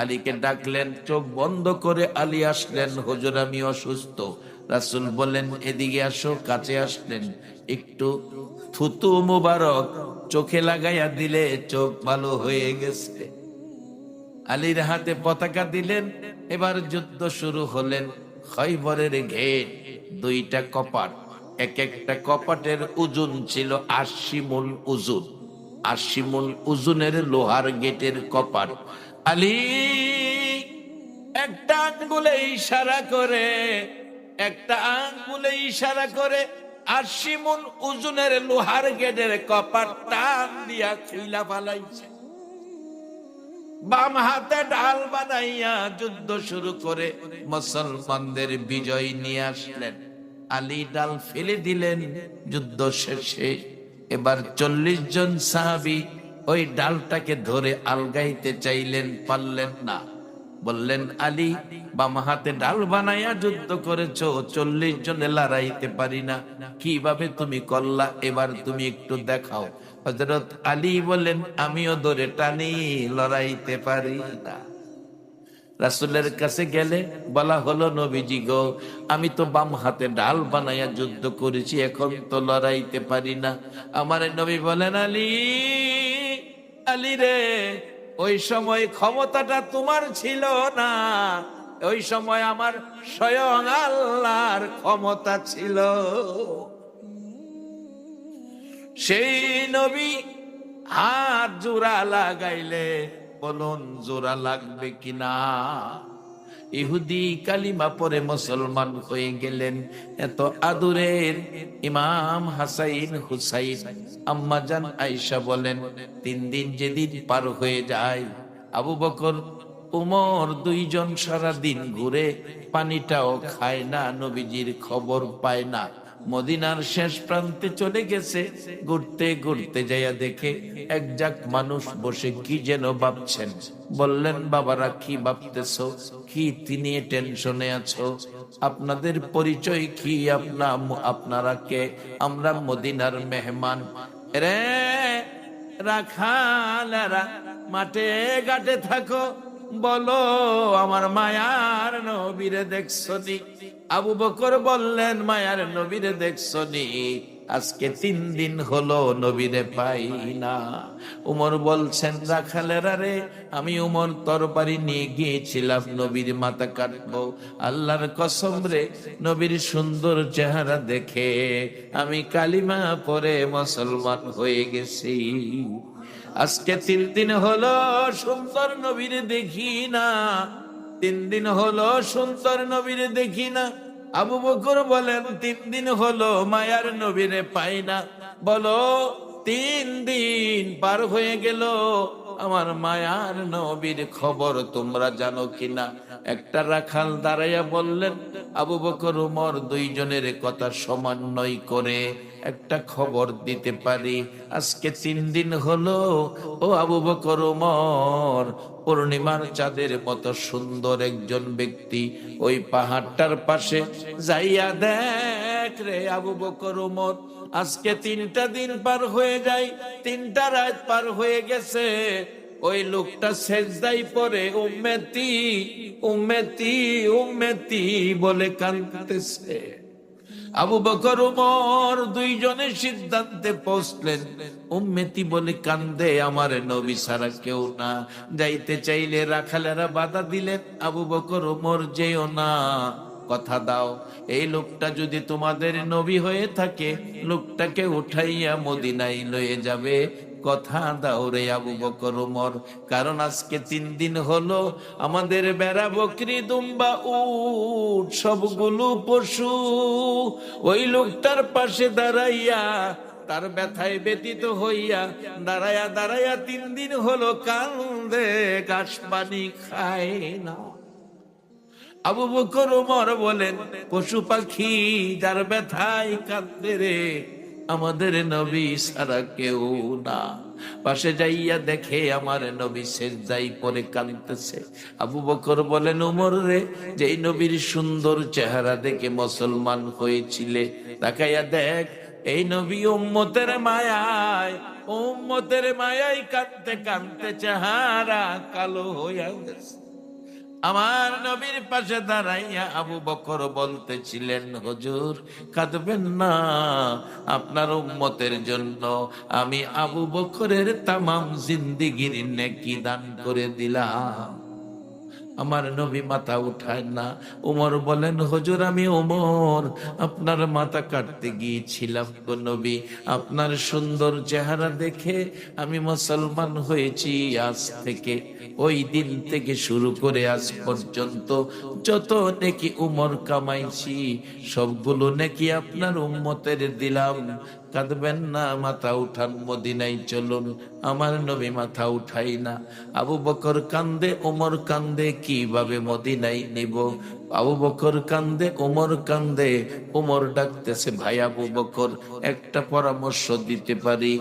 আলীকে ডাকলেন, চোখ বন্ধ করে আলী আসলেন, হুজুর আমি অসুস্থ। রাসূল বলেন, এদিকে আসো। কাছে আসলেন, একটু থুতু মুবারক চোখে লাগাইয়া দিলে চোখ ভালো হয়ে গেছে। আলীর হাতে পতাকা দিলেন। এবার যুদ্ধ শুরু হলেন। খৈবরের ঘের, 2টা কপাট, এক একটা কপাটের ওজন ছিল 80 মুল ওজন। 80 মুল ওজনের লোহার গেটের কপাট। আলী একটা আঙ্গুলে ইশারা করে, একটা আঙ্গুলে ইশারা করে 80 মুল ওজনের লোহার গেটের কপাট টান দিয়া খুইলা ফালাইছে। বাম হাতে ঢাল বানাইয়া যুদ্ধ শুরু করে মুসলমানদের বিজয় নিয়ে আসলেন। আলী ঢাল ফেলে দিলেন। যুদ্ধ শেষে এবার 40 জন সাহাবী ওই ডালটাকে ধরে আলগাইতে চাইলেন, পারলেন না। বললেন, আলী বাম হাতে ডাল বানাইয়া যুদ্ধ করেছো, 40 জনে লড়াইতে পারি না, কিভাবে তুমি করলা? এবার তুমি একটু দেখাও। হযরত আলী বলেন, আমিও ধরে টানি, লড়াইতে পারি না। রাসূলের কাছে গেলে বলা হলো, নবীজি গো, আমি তো বাম হাতে ডাল বানাইয়া যুদ্ধ করেছি, এখন তো লড়াইতে পারি না। আমার নবী বলেন, আলী, আলী রে, ওই সময় ক্ষমতাটা তোমার ছিল না, ওই সময় আমার স্বয়ং আল্লাহর ক্ষমতা ছিল। সেই নবী হাত জোড়া লাগাইলে বলুন জোড়া লাগবে কিনা? ইহুদি কালিমা পরে মুসলমান হয়ে গেলেন। এত আদরের ইমাম হাসাইন হুসাইন, আম্মা জান আয়েশা বলেন, 3 দিন যেদিন পার হয়ে যায়, আবু বকর উমর দুইজন সারা দিন ঘুরে, পানিটাও খায় না, নবীজির খবর পায় না। মদিনার শেষ প্রান্তে চলে গেছে, ঘুরতে ঘুরতে যাইয়া দেখে এক জাক মানুষ বসে কি যেন ভাবছেন। বললেন, বাবারা কি ভাবতেছো, কি তিনি টেনশনে আছো? আপনাদের পরিচয় কি? আপনারা কে? আমরা মদিনার মেহমান। রে রাখালেরা, মাঠে ঘাটে থাকো, বলো আমার মায়ার নবীরে দেখছনি? আবু বকর বললেন, মায়ার নবীরে দেখছনি? আজকে 3 দিন হলো নবীরে পাই না। উমর বলছেন, রাখালেরা রে, আমি উমর তরবারি নিয়ে গিয়েছিলাম নবীর মাথা কাটবো। আল্লাহর কসম রে, নবীর সুন্দর চেহারা দেখে আমি কালিমা পড়ে মুসলমান হয়ে গেছি। আজকে 3 দিন হলো সুন্দর নবীরে দেখি না। 3 দিন হলো সুন্দর নবীরে দেখি না। আবু বকর বলেন, 3 দিন হলো মায়ার নবীরে পাই না। বলো 3 দিন পার হয়ে গেল, আমার মায়ার নবীর খবর তোমরা জানো কিনা? একটা রাখাল দাঁড়াইয়া বললেন, আবু বকর উমর দুইজনের কথা সমন্বয় করে একটা খবর দিতে পারি। আজকে 3 দিন হলো, ও আবু বকর উমর, পূর্ণিমার চাঁদের মতো সুন্দর একজন ব্যক্তি ওই পাহাড়টার পাশে যাইয়া দেখ রে আবু বকর উমর। আজকে 3টা দিন পার হয়ে যায়, 3টা রাত পার হয়ে গেছে, ওই লোকটা সেজদায় পড়ে উম্মতি উম্মতি উম্মতি বলে কাঁদতেছে। আবু বকর উমর দুইজনে সিদ্ধান্তে পৌঁছলেন, উম্মতি বলে কান্দে আমার নবী ছাড়া কেউ না। যাইতে চাইলে রাখালেরা বাধা দিলেন, আবু বকর উমর যেও না, কথা দাও, এই লোকটা যদি তোমাদের নবী হয়ে থাকে, লোকটাকে উঠাইয়া মদিনায় লয়ে যাবে। কথা দাও রে আবু বকর উমর, কারণ আজকে 3 দিন হলো আমাদের বেড়া, বকরি, দুম্বা, উট সবগুলো পশু ওই লোকটার পাশে দাঁড়াইয়া, তার ব্যথায় ব্যতীত হইয়া দাঁড়াইয়া দাঁড়াইয়া 3 দিন হলো কান্দে, ঘাস পানি খায় না। আবু বকর উমর বলেন, পশু পাখি যার ব্যথায় কাঁদে রে, আমাদের নবী ছাড়া কেউ না। পাশে যাইয়া দেখে আমার নবী সেজদায় পড়ে কাঁদতেছে। আবু বকর বলেন, উমর রে, যেই নবীর সুন্দর চেহারা দেখে মুসলমান হয়েছিলে, তাকাইয়া দেখ, এই নবী উম্মতের মায়ায় কাঁদতে কাঁদতে চেহারা কালো হইয়া গেছে। আমার নবীর পাশে দাঁড়াইয়া আবু বকর বলতেছিলেন, হুজুর কাঁদবেন না, আপনার উম্মতের জন্য আমি আবু বকরের তামাম জিন্দেগীর নেকি দান করে দিলাম। আমার নবী মাথা উঠায় না। উমর বলেন, হুজুর আমি উমর, আপনার মাথা কাটতে গিয়েছিলাম গো নবী, আপনার সুন্দর চেহারা দেখে আমি মুসলমান হয়েছি। আজ থেকে, ওই দিন থেকে শুরু করে আজ পর্যন্ত যত নেকি উমর কামাইছি, সবগুলো নেকি আপনার উম্মতের দিলাম। কাঁদবেন না, মাথা উঠান, মদিনায় চলুন। আমার নবী মাথা উঠাই না। আবু বকর কান্দে, ওমর কান্দে, কিভাবে মদিনায় নিব? আবু বকর কান্দে, ওমর কান্দে। ওমর ডাকতেছে, ভাই আবু বকর, একটা পরামর্শ দিতে পারি।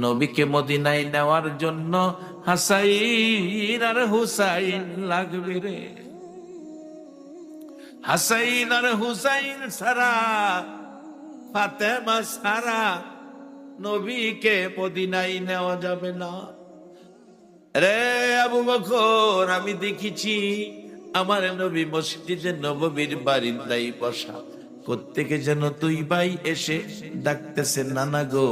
নবীকে মদিনায় নেওয়ার জন্য হাসাইন আর হুসাইন লাগবে রে। হাসাইন আর হুসাইন ছাড়া, ফাতেমা ছাড়া নবীকে মদিনায় নেওয়া যাবে না রে আবু বকর। আমি দেখেছি আমার নবী মসজিদে নববীর বারিন্দায় বসা, প্রত্যেকে যেন 2 ভাই এসে ডাকতেছে, নানা গো,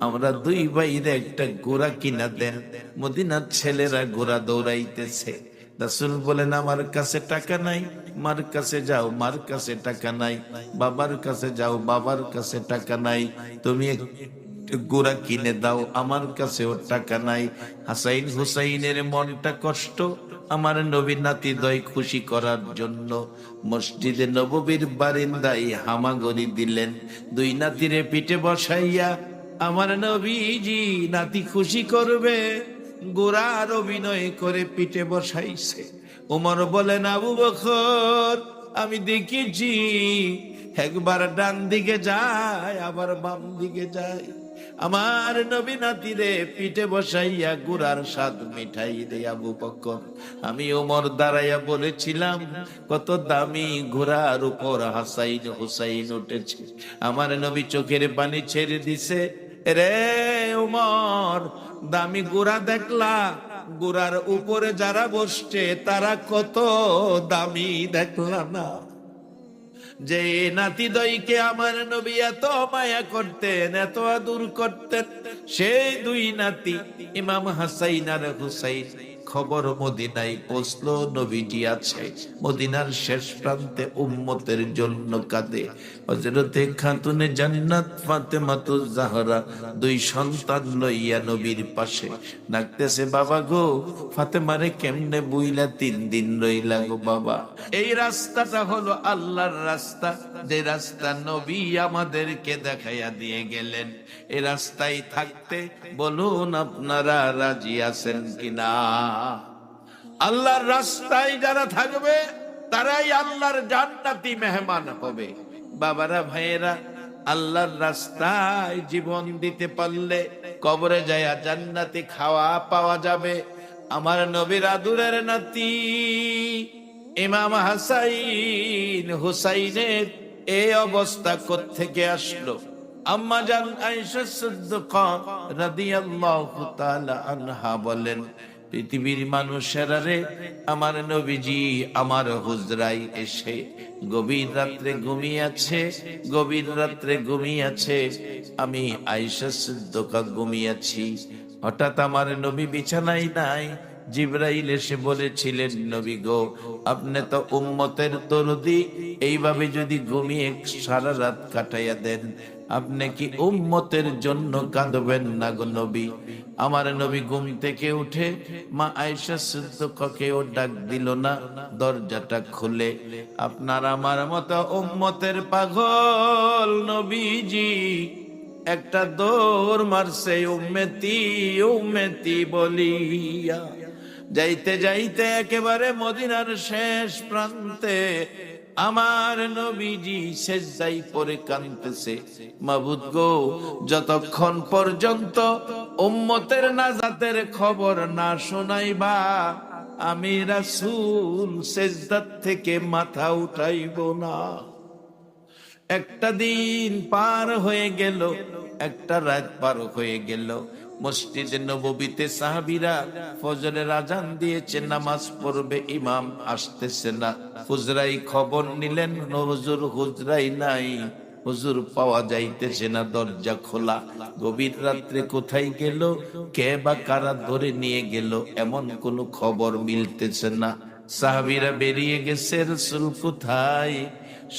আমরা 2 ভাইরে একটা ঘোড়া কিনা দেন। মদিনার ছেলেরা ঘোড়া দৌড়াইতেছে। রাসূল বলেন, আমার কাছে টাকা নাই। মার কাছে যাও, মার কাছে টাকা নাই। বাবার কাছে যাও, বাবার কাছে টাকা নাই। তুমি ঘোড়া কিনে দাও, আমার কাছেও টাকা নাই। হাসাইন হুসাইনের মনটা কষ্ট। আমার নবী নাতিদ্বয় খুশি করার জন্য মসজিদে নববীর বারিন্দায় হামাগুড়ি দিলেন। 2 নাতিরে পিঠে বসাইয়া আমার নবীজি নাতি খুশি করবে, গোরার অভিনয় করে পিঠে বসাইছে। উমর বলেন, আবু বকর আমি দেখেছি একবার ডান দিকে যায় আবার বাম দিকে যায়। আমার নবী নাতিরে পিঠে বসাইয়া গুড়ার স্বাদ মিঠাই দে। আবু বকর আমি ওমর দাঁড়াইয়া বলেছিলাম, কত দামি ঘোড়ার উপর হাসাইন হুসাইন উঠেছে। আমার নবী চোখের পানি ছেড়ে দিছে, রে ওমর দামি ঘোড়া দেখলা, ঘোড়ার উপরে যারা বসছে তারা কত দামি দেখলা না? যে নাতি দইকে আমার নবী এত মায়া করতেন, এত আদর করতেন, সেই দুই নাতি ইমাম হাসাইন আর হুসাইন খবর মদিনায় পৌঁছলো, নবীজি আছে মদিনার শেষ প্রান্তে উম্মতের জন্য কাঁদে। হযরতে খাতুনে জান্নাত ফাতেমাতুজ জাহরা দুই সন্তান লইয়া নবীর পাশে ডাকতেছে, বাবা গো ফাতেমারে কেমনে বুইলা 3 দিন রইলা গো বাবা? এই রাস্তাটা হলো আল্লাহর রাস্তা, যে রাস্তা নবী আমাদেরকে দেখাইয়া দিয়ে গেলেন। এই রাস্তায় থাকতে বলুন আপনারা রাজি আছেন কিনা? আল্লাহর রাস্তায় যারা থাকবে তারাই আল্লাহর জান্নাতি মেহমান হবে। বাবারা ভাইয়েরা, আল্লাহর রাস্তায় জীবন দিতে পারলে কবরে যায় জান্নাতি খাওয়া পাওয়া যাবে। আমার নবীর আদুরের নাতি ইমাম হাসাইন হুসাইনের এই অবস্থা কোত্থেকে আসলো? আম্মা জান আয়েশা সিদ্দিকা রাদিয়াল্লাহু তাআলা আনহা বলেন, পৃথিবীর মানুষেরা রে, আমার নবীজি আমার হুজরায় এসে গভীর রাত্রে ঘুমিয়েছে, গভীর রাত্রে ঘুমিয়েছে। আমি আয়েশা সিদ্দিকা ঘুমিয়েছি। হঠাৎ আমার নবী বিছানায় নাই। জিবরাইল এসে বলেছিলেন, নবী গো আপনি তো উম্মতের দরদি, এইভাবে যদি ঘুমিয়ে সারা রাত কাটাইয়া দেন, আপনি কি উম্মতের জন্য কাঁদবেন না গো নবী? আমার নবী ঘুম থেকে উঠে মা আয়েশা সিদ্দিকাকেও ডাক দিল না, দরজাটা খুলে আপনার আমার মতো উম্মতের পাগল নবীজি একটা দৌড় মারছে, উম্মতি উম্মতি বলিয়া। যাইতে যাইতে একেবারে মদিনার শেষ প্রান্তে আমার নবীজি সেজদায় পড়ে কাঁদতেছে, মাবুদ গো যতক্ষণ পর্যন্ত উম্মতের নাজাতের খবর না শোনাইবা আমি রাসূল সেজদার থেকে মাথা উঠাইব না। একটা দিন পার হয়ে গেল, একটা রাত পার হয়ে গেল। মসজিদে নববীতে সাহাবীরা ফজরের আজান দিয়েছে, নামাজ পড়বে, ইমাম আসতেছে না। হুজরাই খবর নিলেন, হুজুর হুজরাই নাই, হুজুর পাওয়া যাইতেছে না, দরজা খোলা। গভীর রাত্রে কোথায় গেল, কে বা কারা ধরে নিয়ে গেল, এমন কোনো খবর মিলতেছে না। সাহাবীরা বেরিয়ে গেছে, রাসূল কোথায়?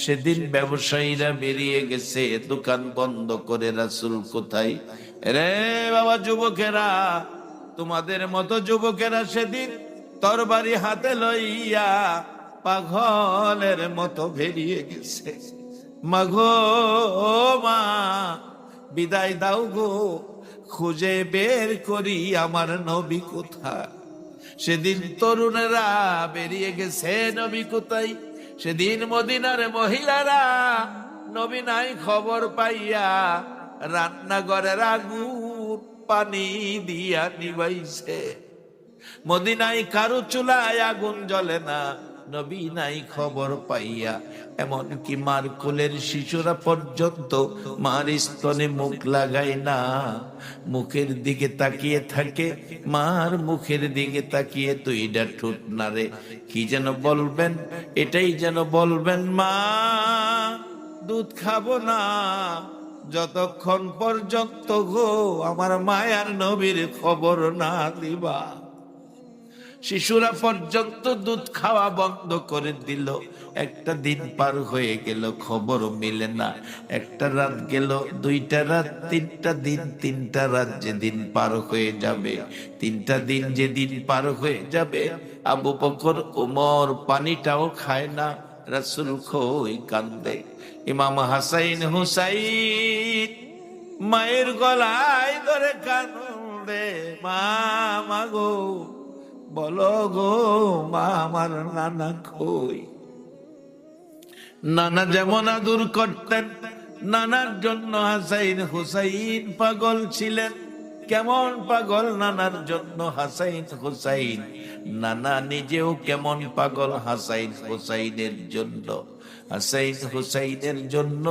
সেদিন ব্যবসায়ীরা বেরিয়ে গেছে দোকান বন্ধ করে, রাসূল কোথায়? রে বাবা যুবকেরা, তোমাদের মতো যুবকেরা সেদিন তরবারি হাতে লইয়া পাগলের মতো বেরিয়ে গেছে। মাগো মা বিদায় দাও গো, খুঁজে বের করি আমার নবী কোথায়। সেদিন তরুণেরা বেরিয়ে গেছে, নবী কোথায়? সেদিন মদিনার মহিলারা নবী নাই খবর পাইয়া রান্নাঘরের আগুন পানি দিয়া নিবাইছে। মদিনায় কারো চুলায় আগুন জ্বলে না, নবী নাই খবর পাইয়া। এমনকি মার কোলের শিশুরা পর্যন্ত মার স্তনে মুখ লাগায় না, মুখের দিকে তাকিয়ে থাকে, মার মুখের দিকে তাকিয়ে দুইটা ঠোঁট নাড়ে। কি যেন বলবেন, এটাই যেন বলবেন, মা দুধ খাবো না যতক্ষণ পর্যন্ত গো আমার মায়ার নবীর খবর না দিবা। শিশুরা পর্যন্ত দুধ খাওয়া বন্ধ করে দিল। একটা দিন পার হয়ে গেল, খবর মিলে না। একটা রাত গেল, 2টা রাত, 3টা দিন, 3টা রাত যেদিন পার হয়ে যাবে, 3টা দিন যেদিন পার হয়ে যাবে, আবু বকর ওমর পানিটাও খায় না, রাসূল খোই কান্দে। ইমাম হাসাইন হুসাইন মায়ের গলায় ধরে কান্দে, মা মাগো বলো গো মা আমার নানা কই? নানা যেমন আদর করতেন, নানার জন্য হাসাইন হুসাইন পাগল ছিলেন। কেমন পাগল নানার জন্য হাসাইন হুসাইন, নানা নিজেও কেমন পাগল হাসাইন হুসাইনের জন্য। হাসাইন হুসাইনের জন্য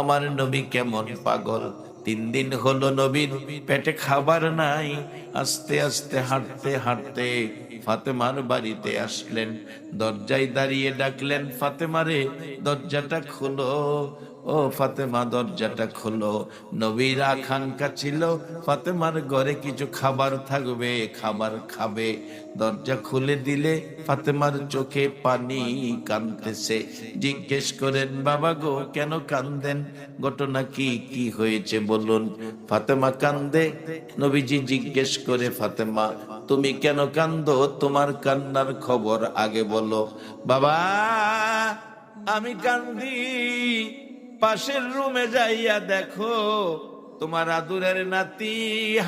আমার নবী কেমন পাগল। 3 দিন হলো নবীর পেটে খাবার নাই। আস্তে আস্তে হাঁটতে হাঁটতে ফাতেমার বাড়িতে আসলেন। দরজায় দাঁড়িয়ে ডাকলেন, ফাতেমারে দরজাটা খোলো, ও ফাতেমা দরজাটা খোলো। নবীর আকাঙ্ক্ষা ছিল ফাতেমার ঘরে কিছু খাবার থাকবে, খাবার খাবে। দরজা খুলে দিলে ফাতেমার চোখে পানি, কাঁদতেছে। জিজ্ঞেস করেন, বাবা গো কেন কান্দেন? ঘটনা কি, কি হয়েছে বলুন। ফাতেমা কান্দে। নবীজি জিজ্ঞেস করে, ফাতেমা তুমি কেন কান্দো? তোমার কান্নার খবর আগে বলো। বাবা আমি কান্দি, পাশের রুমে যাইয়া দেখো তোমার আদুরের নাতি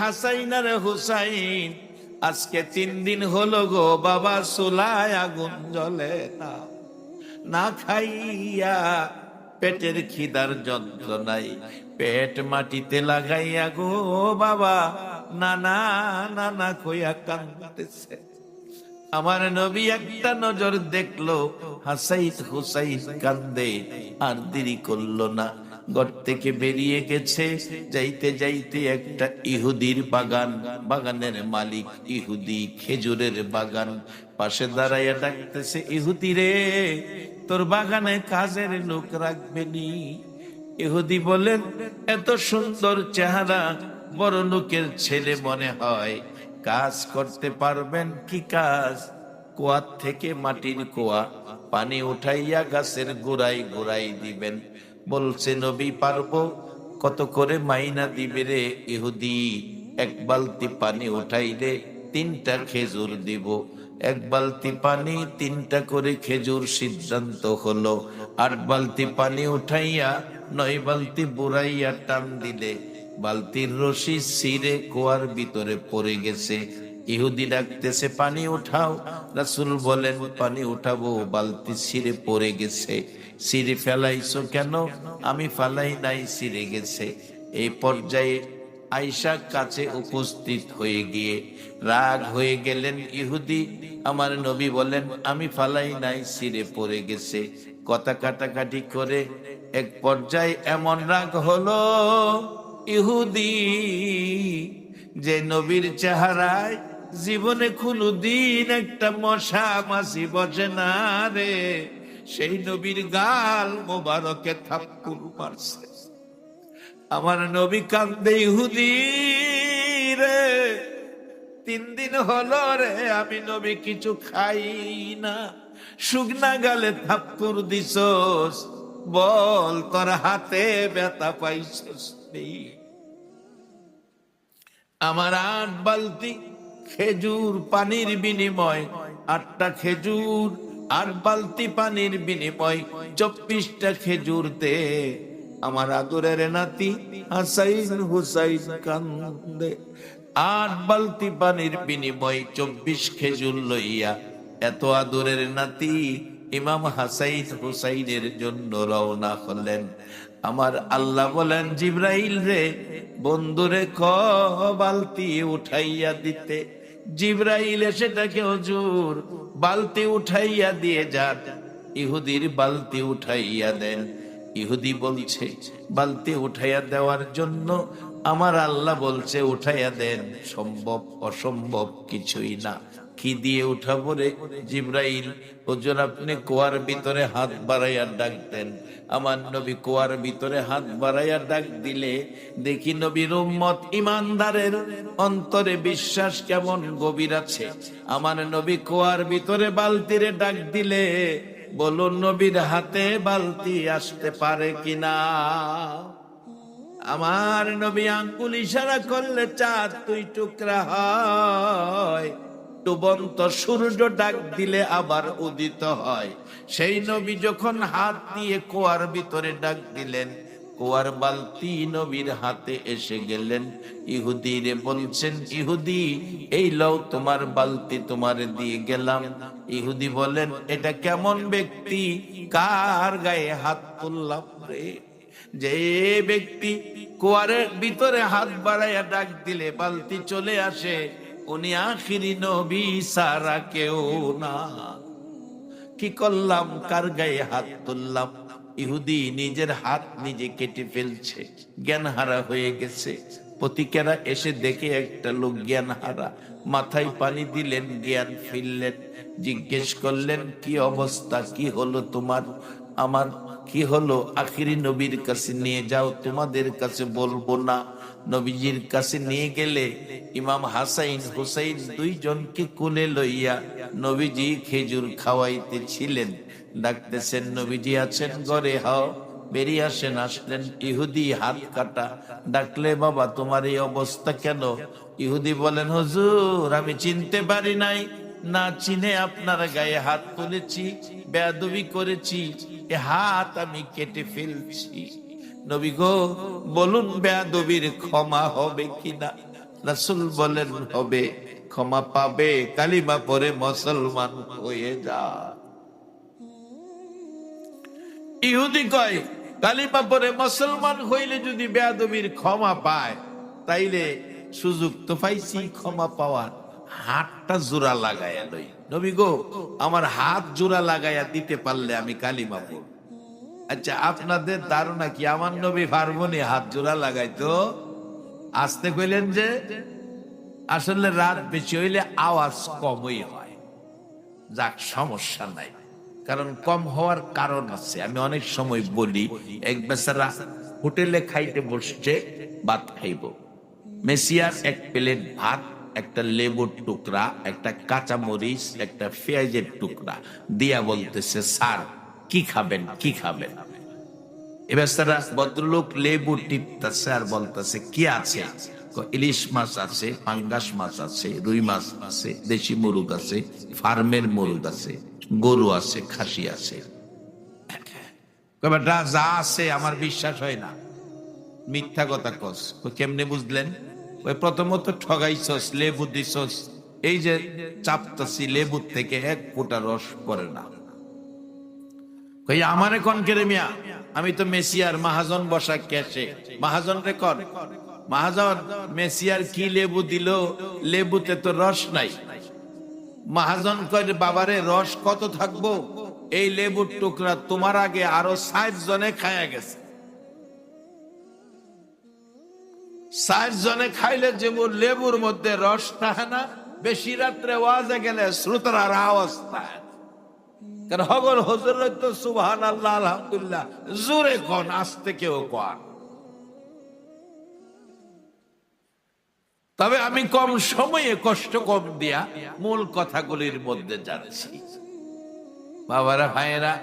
হাসাইন আর হুসাইন আজকে 3 দিন হলো গো বাবা, চুলায় আগুন জ্বলে না, না খাইয়া পেটের খিদার যন্ত্রণায় পেট মাটিতে লাগাইয়া গো বাবা নানা নানা কইয়া কাঁদতেছে। আমার নবী একটা নজর দেখলো হাসাইন হুসাইন কান্দে, আর দেরি করলো না, ঘর থেকে বেরিয়ে গেছে। যাইতে যাইতে একটা ইহুদির বাগান, বাগানের মালিক ইহুদি, খেজুরের বাগান, পাশে দাঁড়াইয়া ডাকতেছে, ইহুদি রে তোর বাগানে কাজের লোক রাখবেনি? ইহুদি বলেন, এত সুন্দর চেহারা, বড় লোকের ছেলে মনে হয়, কাজ করতে পারবেন? কি কাজ? কুয়ার থেকে মাটির কুয়া পানি উঠাইয়া গাছের গোড়ায় গোড়ায় দিবেন। বলছে নবী পারবো। কত করে মাইনা দিবে রে ইহুদি? 1 বালতি পানি উঠাইলে 3টা খেজুর দিব। 1 বালতি পানি 3টা করে খেজুর। সিদ্ধান্ত হলো 8 বালতি পানি উঠাইয়া 9 বালতি বুড়াইয়া টান দিলে বালতির রশি ছিঁড়ে কুয়ার ভিতরে পড়ে গেছে। ইহুদি ডাকতেছে, পানি উঠাও। রাসূল বলেন, পানি উঠাবো, বালতি ছিঁড়ে পড়ে গেছে। ছিঁড়ে ফেলাইছো কেন? আমি ফালাই নাই, ছিঁড়ে গেছে। এই পর্যায়ে আয়েশা কাছে উপস্থিত হয়ে গিয়ে রাগ হয়ে গেলেন ইহুদি। আমার নবী বলেন, আমি ফালাই নাই, ছিঁড়ে পড়ে গেছে। কথা কাটাকাটি করে এক পর্যায়ে এমন রাগ হলো ইহুদি যে নবীর চেহারায় জীবনে কোনদিন একটা মশা মাছি বসে না রে, সেই নবীর গাল মোবারকে থাপ্পড় মারছে। আমার নবী কান্দে, ইহুদি রে 3 দিন হলো রে আমি নবী কিছু খাই না, শুকনা গালে থাপ্পড় দিছস, বল তোর হাতে ব্যথা পাইছস? আমার 8 বালতি খেজুর পানির বিনিময়, 8টা খেজুর 8 বালতি পানির বিনিময় 24টা খেজুর দে। আমার আদরের নাতি হাসাইন হুসাইন কান্দে। 8 বালতি পানির বিনিময় 24 খেজুর লইয়া এত আদরের নাতি ইমাম হাসাইন হুসাইনের জন্য রওনা হলেন। আমার আল্লাহ বলেন, জিব্রাইল রে বন্ধুরে ক বালতি উঠাইয়া দিতে। জিব্রাইল এসে ডাকে, হুজুর বালতি উঠাইয়া দিয়ে যান। ইহুদির বালতি উঠাইয়া দেন। ইহুদি বলছে, বালতি উঠাইয়া দেওয়ার জন্য আমার আল্লাহ বলছে উঠাইয়া দেন। সম্ভব অসম্ভব কিছুই না। কি দিয়ে উঠাবো রে? জিব্রাইল, হুজুর আপনি কুয়ার ভিতরে হাত বাড়াইয়া ডাক দেন। আমার নবী কুয়ার ভিতরে হাত বাড়াইয়া ডাক দিলে দেখি নবীর উম্মত ইমানদারের অন্তরে বিশ্বাস কেমন গভীর আছে। আমার নবী কুয়ার ভিতরে বালতিরে ডাক দিলে বলুন নবীর হাতে বালতি আসতে পারে কিনা? আমার নবী আঙ্গুল ইশারা করলে 4 2 টুকরা হয়। ডুবন্ত সূর্য ডাক দিলে আবার উদিত হয়। সেই নবী যখন হাত দিয়ে কুয়ার ভিতরে ডাক দিলেন, কুয়ার বালতি নবীর হাতে এসে গেলেন। ইহুদি রে বলছেন, ইহুদি এই লও তোমার বালতি, তোমার দিয়ে গেলাম। ইহুদি বলেন, এটা কেমন ব্যক্তি, কার গায়ে হাত তুললাম রে? যে ব্যক্তি কুয়ারের ভিতরে হাত বাড়াইয়া ডাক দিলে বালতি চলে আসে, উনি আখিরি নবী সারা কেউ না। কি করলাম, কার গায়ে হাত তুললাম? ইহুদি নিজের হাত নিজে কেটে ফেলছে, জ্ঞান হারা হয়ে গেছে। পথিকেরা এসে দেখে একটা লোক জ্ঞান হারা, মাথায় পানি দিলেন, জ্ঞান ফিরলেন। জিজ্ঞেস করলেন, কি অবস্থা, কি হলো তোমার? আমার কি হলো? আখিরি নবীর কাছে নিয়ে যাও, তোমাদের কাছে বলবো না। নবীজির কাছে নিয়ে গেলে ইমাম হাসাইন হুসাইন দুইজনকে কোলে লইয়া নবীজি খেজুর খাওয়াইতেছিলেন। ডাকতেছেন, নবীজি আছেন ঘরে, হাও বেরিয়ে আসেন। আসলেন ইহুদি, হাত কাটা। ডাকলে, বাবা তোমার এই অবস্থা কেন? ইহুদি বলেন, হুজুর আমি চিনতে পারি নাই, না চিনে আপনার গায়ে হাত তুলেছি, বেয়াদবি করেছি, এ হাত আমি কেটে ফেলছি। নবী গো বলুন, বেয়াদবির ক্ষমা হবে কিনা? রাসূল বলেন, হবে, ক্ষমা পাবে, কালিমা পড়ে মুসলমান হয়ে যা। ইহুদি কয়, কালিমা পড়ে মুসলমান হইলে যদি বেয়াদবির ক্ষমা পায়, তাইলে সুযোগ তো পাইছি ক্ষমা পাওয়ার, হাতটা জোড়া লাগাইয়া লই। নবী গো আমার হাত জোড়া লাগাইয়া দিতে পারলে আমি কালিমা পড়ব। আচ্ছা, আপনাদের ধারণা কি আমার নবী পারবনি হাত জোড়া লাগাইতো? আসতে কইলেন যে আসলে রাত বেশি হইলে আওয়াজ কমই হয়। যাক, সমস্যা নাই, কারণ কম হওয়ার কারণ আছে। আমি অনেক সময় বলি, এক বেচারা হোটেলে খাইতে বসছে, ভাত খাইব, মেসিয়ার এক প্লেট ভাত, একটা লেবুর টুকরা, একটা কাঁচা মরিচ, একটা পেঁয়াজের টুকরা দিয়া বলতেছে, স্যার কি খাবেন, কি খাবেন? এবার তারা ভদ্রলোক লেবু টিপতেছে আর বলতেছে, কি আছে? ইলিশ মাছ আছে, পাঙ্গাস মাছ আছে, রুই মাছ আছে, দেশি মুরগ আছে, ফার্মের মুরগ আছে, গরু আছে, খাসি আছে। যা আছে আমার বিশ্বাস হয় না, মিথ্যা কথা কস। কেমনে বুঝলেন? ওই প্রথমত ঠগাইছস, লেবু দিছস, এই যে চাপতাছি লেবুর থেকে এক ফোঁটা রস পড়ে না। আমারে কোন কেরে মিয়া, আমি তো মেসিয়ার মাহাজন বসা ক্যাশে, মাহাজন রে কর। মাহাজন, মেসিয়ার কি লেবু দিল, লেবুতে তো রস নাই। মাহাজন কয়, বাবারে রস কত থাকবো, এই লেবুর টুকরা তোমার আগে আরো 60 জনে খায়া গেছে। 60 জনে খাইলে যেমন লেবুর মধ্যে রস থাকে না, বেশি রাত্রে ওয়াজে গেলে শ্রোতার আওয়াজ থাকে। কারণ হগর হুজুর তো সুবহানাল্লাহ আলহামদুলিল্লাহ জোরে কোন, আস্তে কেউ কোন। তবে আমি কম সময়ে কষ্ট কম দিয়া মূল কথাগুলির মধ্যে যাচ্ছি। বাবারা ভাইয়েরা,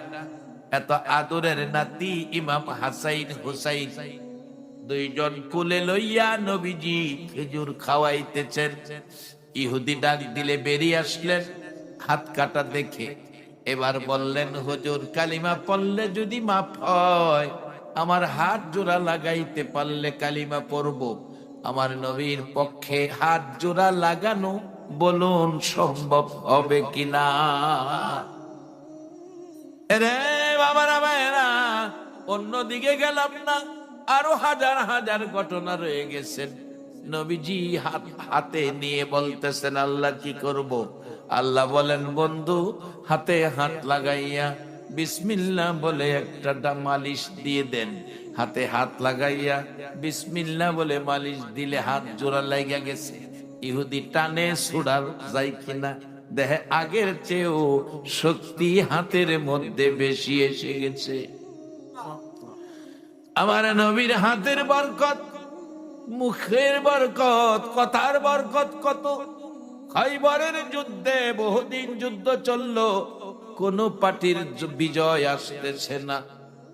এত আদরের নাতি ইমাম হাসাইন হুসাইন দুইজন কোলে লইয়া নবীজি খেজুর খাওয়াইতেছেন। ইহুদি ডাক দিলে বেরিয়ে আসলেন, হাত কাটা দেখে। এবার বললেন, হুজুর কালিমা পড়লে যদি মাফ হয়, আমার হাত জোড়া লাগাইতে পারলে কালিমা পড়ব। আমার নবীর পক্ষে হাত জোড়া লাগানো বলুন সম্ভব হবে কিনা? রে বাবারা ভাইয়েরা, অন্যদিকে গেলাম না, আরো হাজার হাজার ঘটনা রয়ে গেছেন। নবীজি হাতে নিয়ে বলতেছেন, আল্লাহ কি করব? আল্লাহ বলেন, বন্ধু হাতে হাত লাগাইয়া বিসমিল্লাহ বলে একটা মালিশ দিয়ে দেন। হাতে হাত লাগাইয়া বিসমিল্লাহ বলে মালিশ দিলে হাত জোড়া লাগা গেছে। ইহুদি টানে ছুড়ার যায় কিনা দেখে, আগের চেয়েও শক্তি হাতের মধ্যে বেশি এসে গেছে। আমার নবীর হাতের বরকত, মুখের বরকত, কথার বরকত কত। খাইবরের যুদ্ধে বহুদিন যুদ্ধ চললো, কোন পার্টির বিজয় আসতেছে না।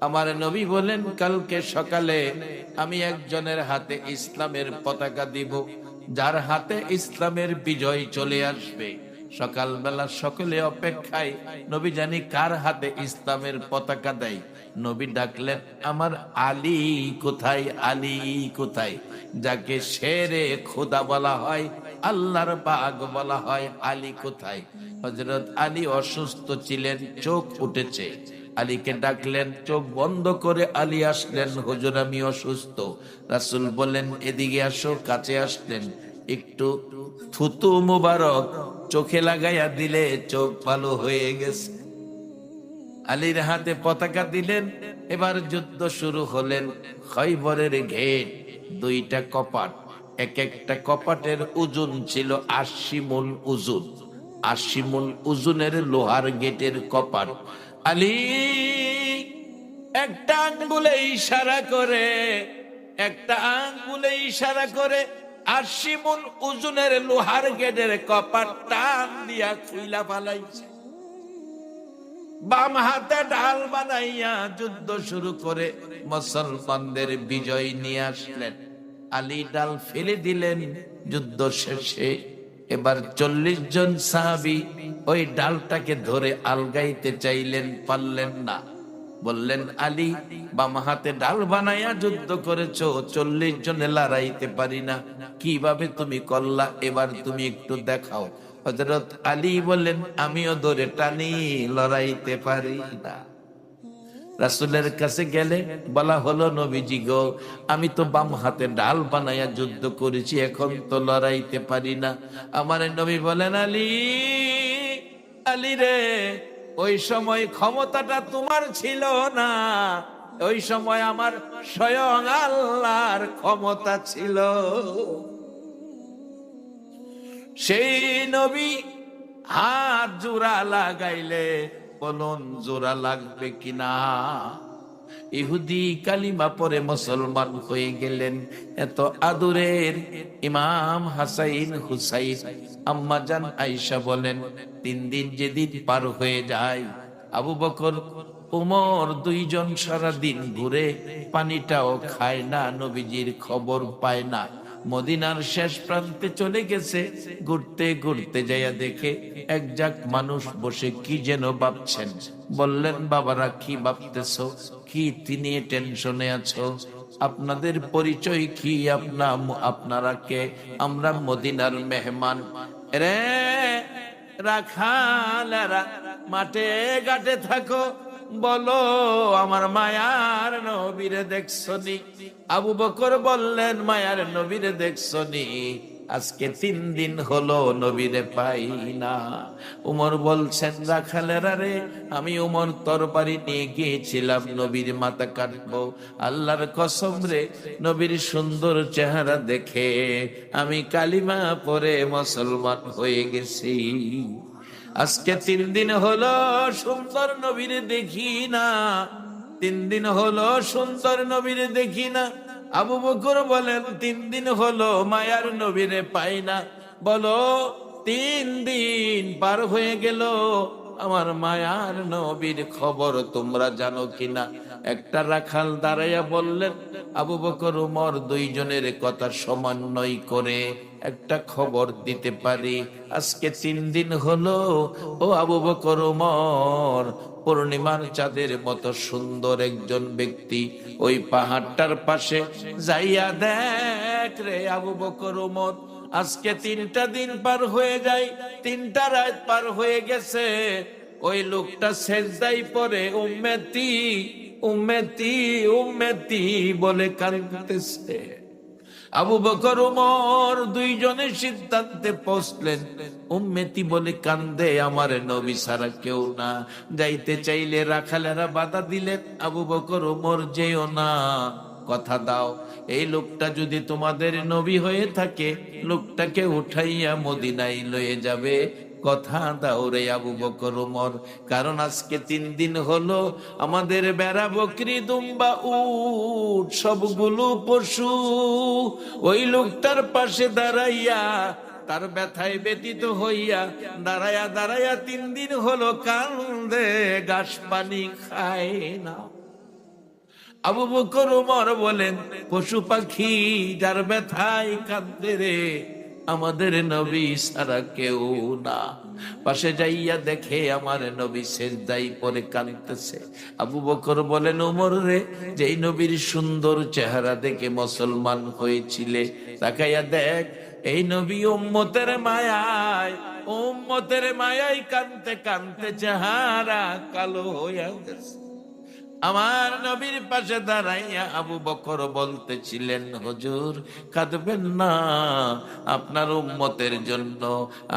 আমার নবী বলেন, কালকে সকালে আমি একজনের হাতে ইসলামের পতাকা দিব, যার হাতে ইসলামের বিজয় চলে আসবে, সকালবেলা সকলে অপেক্ষায়, নবী জানি কার হাতে ইসলামের পতাকা দেয়। নবী ডাকলেন, আমার আলী কোথায়, আলী কোথায়? যাকে শেরে খোদা বলা হয়, আল্লাহর বাগ বলা হয়, আলী কোথায়? হযরত আলী অসুস্থ ছিলেন, চোখ উঠেছে। আলীকে ডাকলেন, চোখ বন্ধ করে আলী আসলেন, হুজুর আমি অসুস্থ। রাসূল বললেন, এদিকে আসো। কাছে আসলেন, একটু থুতু মুবারক চোখে লাগাইয়া দিলে চোখ ভালো হয়ে গেছে। আলীর হাতে পতাকা দিলেন। এবার যুদ্ধ শুরু হলেন। খয়বরের ঘেট, দুইটা কপাট, এক একটা কপাটের ওজন ছিল ৮০ মুল ওজন। ৮০ মুল ওজনের লোহার গেটের কপাট। আলী একটা আঙ্গুলে ইশারা করে, একটা আঙ্গুলে ইশারা করে ৮০ মুল ওজনের লোহার গেটের কপাট টান দিয়া খুইলা ফালাইছে। বাম হাতে ঢাল বানাইয়া যুদ্ধ শুরু করে মুসলমানদের বিজয় নিয়ে আসলেন। আলী ঢাল ফেলে দিলেন। যুদ্ধ শেষে এবার ৪০ জন সাহাবী ওই ডালটাকে ধরে আলগাইতে চাইলেন, পারলেন না। বললেন, আলী বাম হাতে ডাল বানাইয়া যুদ্ধ করেছো, ৪০ জনে লড়াইতে পারি না, কিভাবে তুমি করলা? এবার তুমি একটু দেখাও। হযরত আলী বললেন, আমিও ধরে টানি, লড়াইতে পারি না। রাসূলের কাছে গেলে বলা হলো, নবীজি গো, আমি তো বাম হাতে ডাল বানাইয়া যুদ্ধ করেছি, এখন তো লড়াইতে পারি না। আমার নবী বলেন, আলী, আলী রে, ওই সময় ক্ষমতাটা তোমার ছিল না, ওই সময় আমার স্বয়ং আল্লাহর ক্ষমতা ছিল। সেই নবী হাত জোড়া লাগাইলে বলুন জোড়া লাগবে কিনা? ইহুদি কালিমা পরে মুসলমান হয়ে গেলেন। এত আদরের ইমাম হাসাইন হুসাইন, আম্মা জান আয়েশা বলেন, ৩ দিন যেদিন পার হয়ে যায়, আবু বকর উমর দুইজন সারা দিন ঘুরে পানিটাও খায় না, নবীজির খবর পায় না। মদিনার শেষ প্রান্তে চলে গেছে, ঘুরতে ঘুরতে যাইয়া দেখে এক জাক মানুষ বসে কি যেন ভাবছেন। বললেন, বাবারা কি ভাবতেছো? কি তিনি টেনশনে আছো? আপনাদের পরিচয় কি? আপনারা কে? আমরা মদিনার মেহমান। রে রাখালেরা, মাঠে ঘাটে থাকো, বলো আমার মায়ার নবীরে দেখছনি? আবু বকর বললেন, মায়ার নবীরে দেখছনি? আজকে ৩ দিন হলো নবীরে পাই না। উমর বলছেন, রাখালেরা রে, আমি উমর তরবারি নিয়ে গিয়েছিলাম নবীর মাথা কাটবো। আল্লাহর কসম রে, নবীর সুন্দর চেহারা দেখে আমি কালিমা পড়ে মুসলমান হয়ে গেছি। আজকে ৩ দিন হলো সুন্দর নবীরে দেখি না, ৩ দিন হলো সুন্দর নবীরে দেখি না। আবু বকর বলেন, ৩ দিন হলো মায়ার নবীরে পাই না। বলো, ৩ দিন পার হয়ে গেল, আমার মায়ার নবীর খবর তোমরা জানো কিনা? একটা রাখাল দাঁড়াইয়া বললেন, আবু বকর উমর দুইজনের কথা সমন্বয় করে একটা খবর দিতে পারি। আজকে ৩ দিন হলো, ও আবু বকর উমর, পূর্ণিমার চাঁদের মতো সুন্দর একজন ব্যক্তি ওই পাহাড়টার পাশে যাইয়া দেখ রে আবু বকর উমর। আজকে ৩টা দিন পার হয়ে যায়, ৩টা রাত পার হয়ে গেছে, ওই লোকটা সেজদায় পড়ে উম্মতি উম্মতি উম্মতি বলে কাঁদতেছে। আবু বকর উমর দুইজনের সিদ্ধান্তে পৌঁছলেন, উম্মতি বলে কান্দে আমার নবী ছাড়া কেউ না। যাইতে চাইলে রাখালেরা বাধা দিলেন, আবু বকর উমর যেও না, কথা দাও, এই লোকটা যদি তোমাদের নবী হয়ে থাকে, লোকটাকে উঠাইয়া মদিনায় লয়ে যাবে। কথা দাও রে আবু বকর উমর, কারণ আজকে ৩ দিন হলো আমাদের বেড়া, বকরি, দুম্বা, উট সবগুলো পশু ওই লোকটার পাশে দাঁড়াইয়া, তার ব্যথায় ব্যতীত হইয়া দাঁড়াইয়া দাঁড়াইয়া ৩ দিন হলো কান্দে, ঘাস পানি খায় না। আবু বকর উমর বলেন, পশু পাখি যার ব্যথায় কান্দে রে, আমাদের নবী ছাড়া কেউ না। পাশে যাইয়া দেখে আমার নবী সেজদায় পড়ে কাঁদতেছে। আবু বকর বলেন, ওমর রে, যেই নবীর সুন্দর চেহারা দেখে মুসলমান হয়েছিলে, তাকাইয়া দেখ এই নবী উম্মতের মায়ায় কানতে কানতে চেহারা কালো হইয়া গেছে। আমার নবীর পাশে দাঁড়াইয়া আবু বকর বলতেছিলেন, হুজুর কাঁদবেন না, আপনার উম্মতের জন্য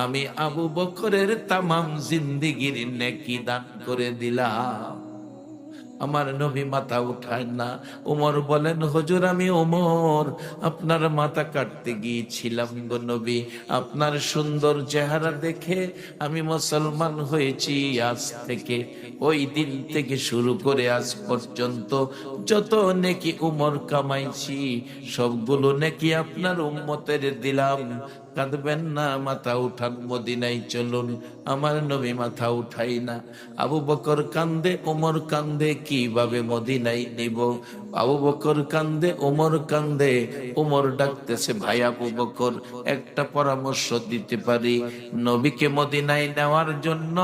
আমি আবু বকরের তামাম জিন্দেগীর নেকি দান করে দিলাম। আমার নবী মাথা উঠায় না। ওমর বলেন, হুজুর আমি ওমর, আপনার মাথা কাটতে গিয়েছিলাম গো নবী, আপনার সুন্দর চেহারা দেখে আমি মুসলমান হয়েছি। আজ থেকে, ওই দিন থেকে শুরু করে আজ পর্যন্ত যত নেকি উমর কামাইছি, সবগুলো নেকি আপনার উম্মতের দিলাম। কাঁদবেন না, মাথা উঠান, মদিনায় চলুন। আমার নবী মাথা উঠাই না। আবু বকর কান্দে, ওমর কান্দে, কিভাবে মদিনায় নিব? আবু বকর কান্দে, ওমর কান্দে। ওমর ডাকতেছে, ভাই আবু বকর, একটা পরামর্শ দিতে পারি। নবীকে মদিনায় নেওয়ার জন্য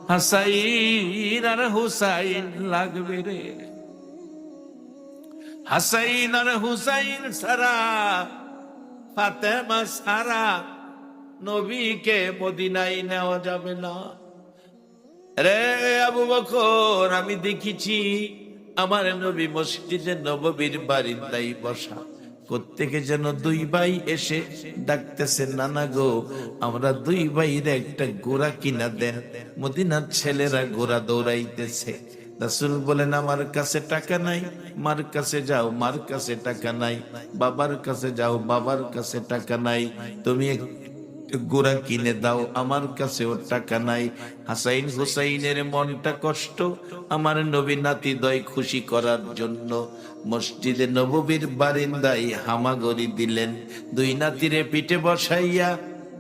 হাসাইন আর হুসাইন লাগবে রে। হাসাইন আর হুসাইন সারা, ফাতেমা সারা নবীকে মদিনায় নেওয়া যাবে না রে আবু বকর। আমি দেখেছি আমার নবী মসজিদে নববীর বারিন্দায় বসা, প্রত্যেকে যেন দুই ভাই এসে ডাকতেছে, নানা গো, আমরা দুই ভাইয়ের একটা ঘোড়া কিনা দেন। মদিনার ছেলেরা ঘোড়া দৌড়াইতেছে। রাসূল বলেন, আমার কাছে টাকা নাই। মার কাছে যাও, মার কাছে টাকা নাই। বাবার কাছে যাও, বাবার কাছে টাকা নাই। তুমি ঘোড়া কিনে দাও, আমার কাছেও টাকা নাই। হাসাইন হুসাইনের মনটা কষ্ট। আমার নবী নাতিদ্বয় খুশি করার জন্য মসজিদে নববীর বারিন্দায় হামাগরি দিলেন। দুই নাতিরে পিঠে বসাইয়া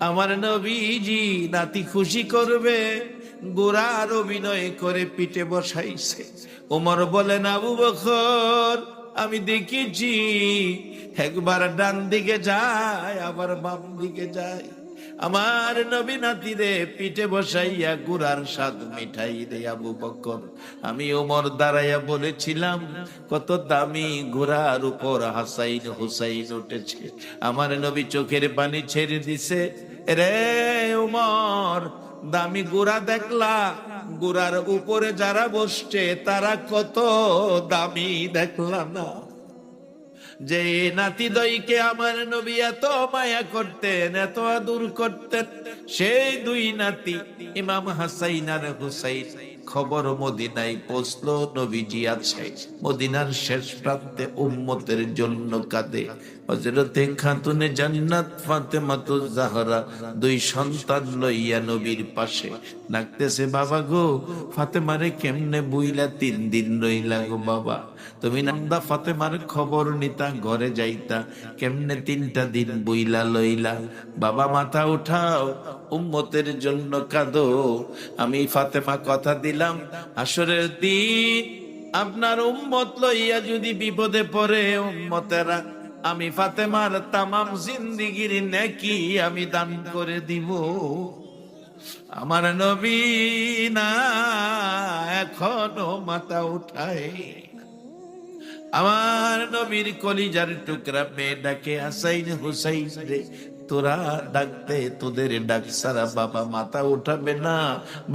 আমার নবীজি নাতি খুশি করবে গোরার অভিনয় করে পিঠে বসাইছে। ওমর বলেন, আবু বকর আমি দেখেছি একবার ডান দিকে যায়, আবার বাম দিকে যায়। আমার নবী নাতিরে পিঠে বসাইয়া গুড়ার স্বাদ মিঠাই রে আবু বকর। আমি ওমর দাঁড়াইয়া বলেছিলাম, কত দামি ঘোড়ার উপর হাসাইন হুসাইন উঠেছে। আমার নবী চোখের পানি ছেড়ে দিছে। রে ওমর, দামি ঘোড়া দেখলা, ঘোড়ার উপরে যারা বসছে তারা কত দামি দেখলা না? যে নাতিদ্বয়কে আমার নবী এত মায়া করতেন, এত আদর করতেন, সেই দুই নাতি ইমাম হাসাইন আর হুসাইন খবর মদিনায় পৌঁছলো, নবীজি আছে মদিনার শেষ প্রান্তে উম্মতের জন্য কাঁদে। হযরতে খাতুনে জান্নাত ফাতেমাতুজ জাহরা দুই সন্তান লইয়া নবীর পাশে ডাকতেছে, বাবা গো, ফাতেমারে কেমনে বুইলা 3 দিন রইলা গো বাবা? তুমি নান্দা ফাতেমার খবর নিতা, ঘরে যাইতা, কেমনে 3টা দিন বুইলা লইলা? বাবা মাথা উঠাও, উম্মতের জন্য কাঁদো। আমি ফাতেমা কথা দিলাম, আসরের দিন আপনার উম্মত লইয়া যদি বিপদে পড়ে উম্মতেরা, আমি ফাতেমার তামাম জিন্দেগীর নেকি আমি দান করে দিব। আমার নবী না এখনো মাথা উঠায়। আমার নবীর কলিজার টুকরা মেয়ে ডাকে, হাসাইন হুসাইন রে, তোরা ডাকতে তোদের ডাক সারা বাবা মাথা উঠাবে না।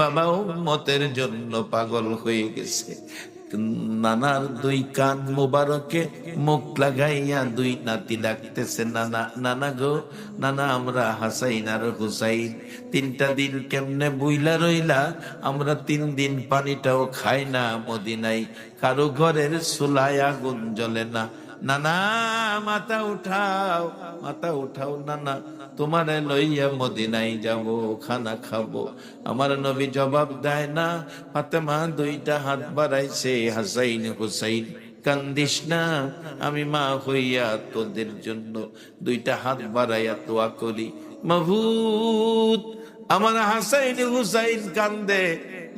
বাবা উম্মতের জন্য পাগল হয়ে গেছে। নানার দুই কান মোবারকে মুখ লাগাইয়া দুই নাতি ডাকতেছে, নানা, নানা গো, নানা, আমরা হাসাইন আর হুসাইন 3টা দিন কেমনে বুইলা রইলা? আমরা 3 দিন পানিটাও খাই না মদিনায়, কারো ঘরের চুলায় আগুন জ্বলে না। নানা মাথা উঠাও, মাথা উঠাও নানা, তোমারে লইয়া মদিনায় যাব, খানা খাবো। আমার নবী জবাব দেয় না। ফাতেমা 2টা হাত বাড়াইছে, হাসাইন হুসাইন কান্দিস না, আমি মা হইয়া তোদের জন্য 2টা হাত বাড়াইয়া দোয়া করি। মাবুদ, আমার হাসাইন হুসাইন কান্দে,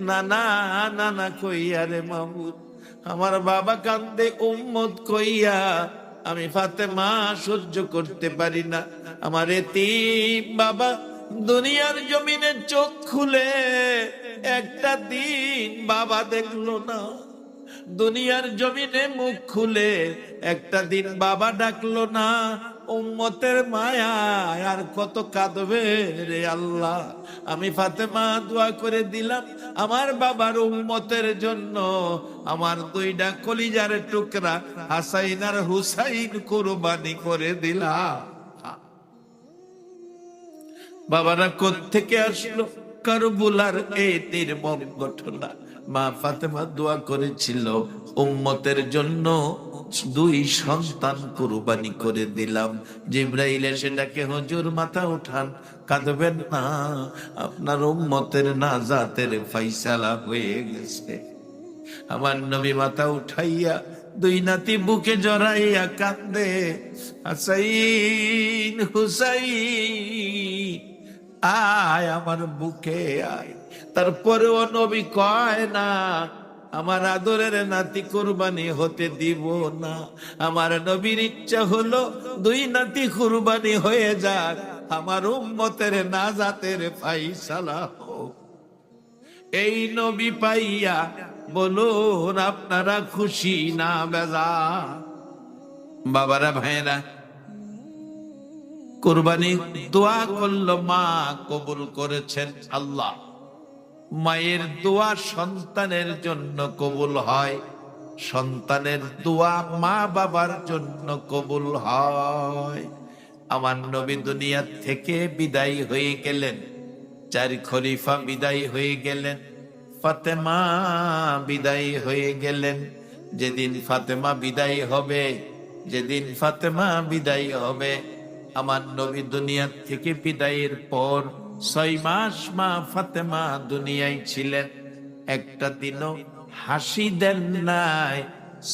নানা নানা কইয়া রে মাবুদ। আমার বাবা কান্দে উম্মত কইয়া, আমি ফাতেমা সহ্য করতে পারি না। আমার এতিম বাবা দুনিয়ার জমিনে চোখ খুলে একটা দিন বাবা দেখলো না, দুনিয়ার জমিনে মুখ খুলে একটা দিন বাবা ডাকলো না। উম্মতের মায়া আর কত কাঁদবে রে আল্লাহ। আমি ফাতেমা দোয়া করে দিলাম আমার বাবার উম্মতের জন্য, আমার দুইটা কলিজার টুকরা হাসাইন আর হুসাইন কুরবানি করে দিলাম। বাবারা কোত্থেকে আসলো? কারবুলার এই নির্মম ঘটনা। মা ফাতেমা দোয়া করেছিল উম্মতের জন্য দুই সন্তান কুরবানি করে দিলাম। জিবরাইল এসে ডাকে, হুজুর মাথা উঠান, কাঁদবেন না, আপনার উম্মতের নাজাতের ফাইসালা হয়ে গেছে। আমার নবী মাথা উঠাইয়া দুই নাতি বুকে জড়াইয়া কান্দে, হাসাইন হুসাইন আয় আমার বুকে আয়। তারপরেও নবী কয় না আমার আদরের নাতি কুরবানি হতে দিব না। আমার নবীর ইচ্ছা হলো দুই নাতি কুরবানি হয়ে যাক, আমার উম্মতের নাজাতের ফাইসালা হোক। এই নবী পাইয়া বলুন আপনারা খুশি না বেজার? বাবারা ভাইরা, কুরবানি দোয়া করলো, মা কবুল করেছেন আল্লাহ। মায়ের দোয়া সন্তানের জন্য কবুল হয়, সন্তানের দোয়া মা বাবার জন্য কবুল হয়। আমার নবী দুনিয়া থেকে বিদায় হয়ে গেলেন, চার খলিফা বিদায় হয়ে গেলেন, ফাতেমা বিদায় হয়ে গেলেন। যেদিন ফাতেমা বিদায় হবে, যেদিন ফাতেমা বিদায় হবে, আমার নবী দুনিয়া থেকে বিদায়ের পর 6 মাস মা ফাতেমা দুনিয়ায় ছিলেন, একটা দিনও হাসি দেন নাই।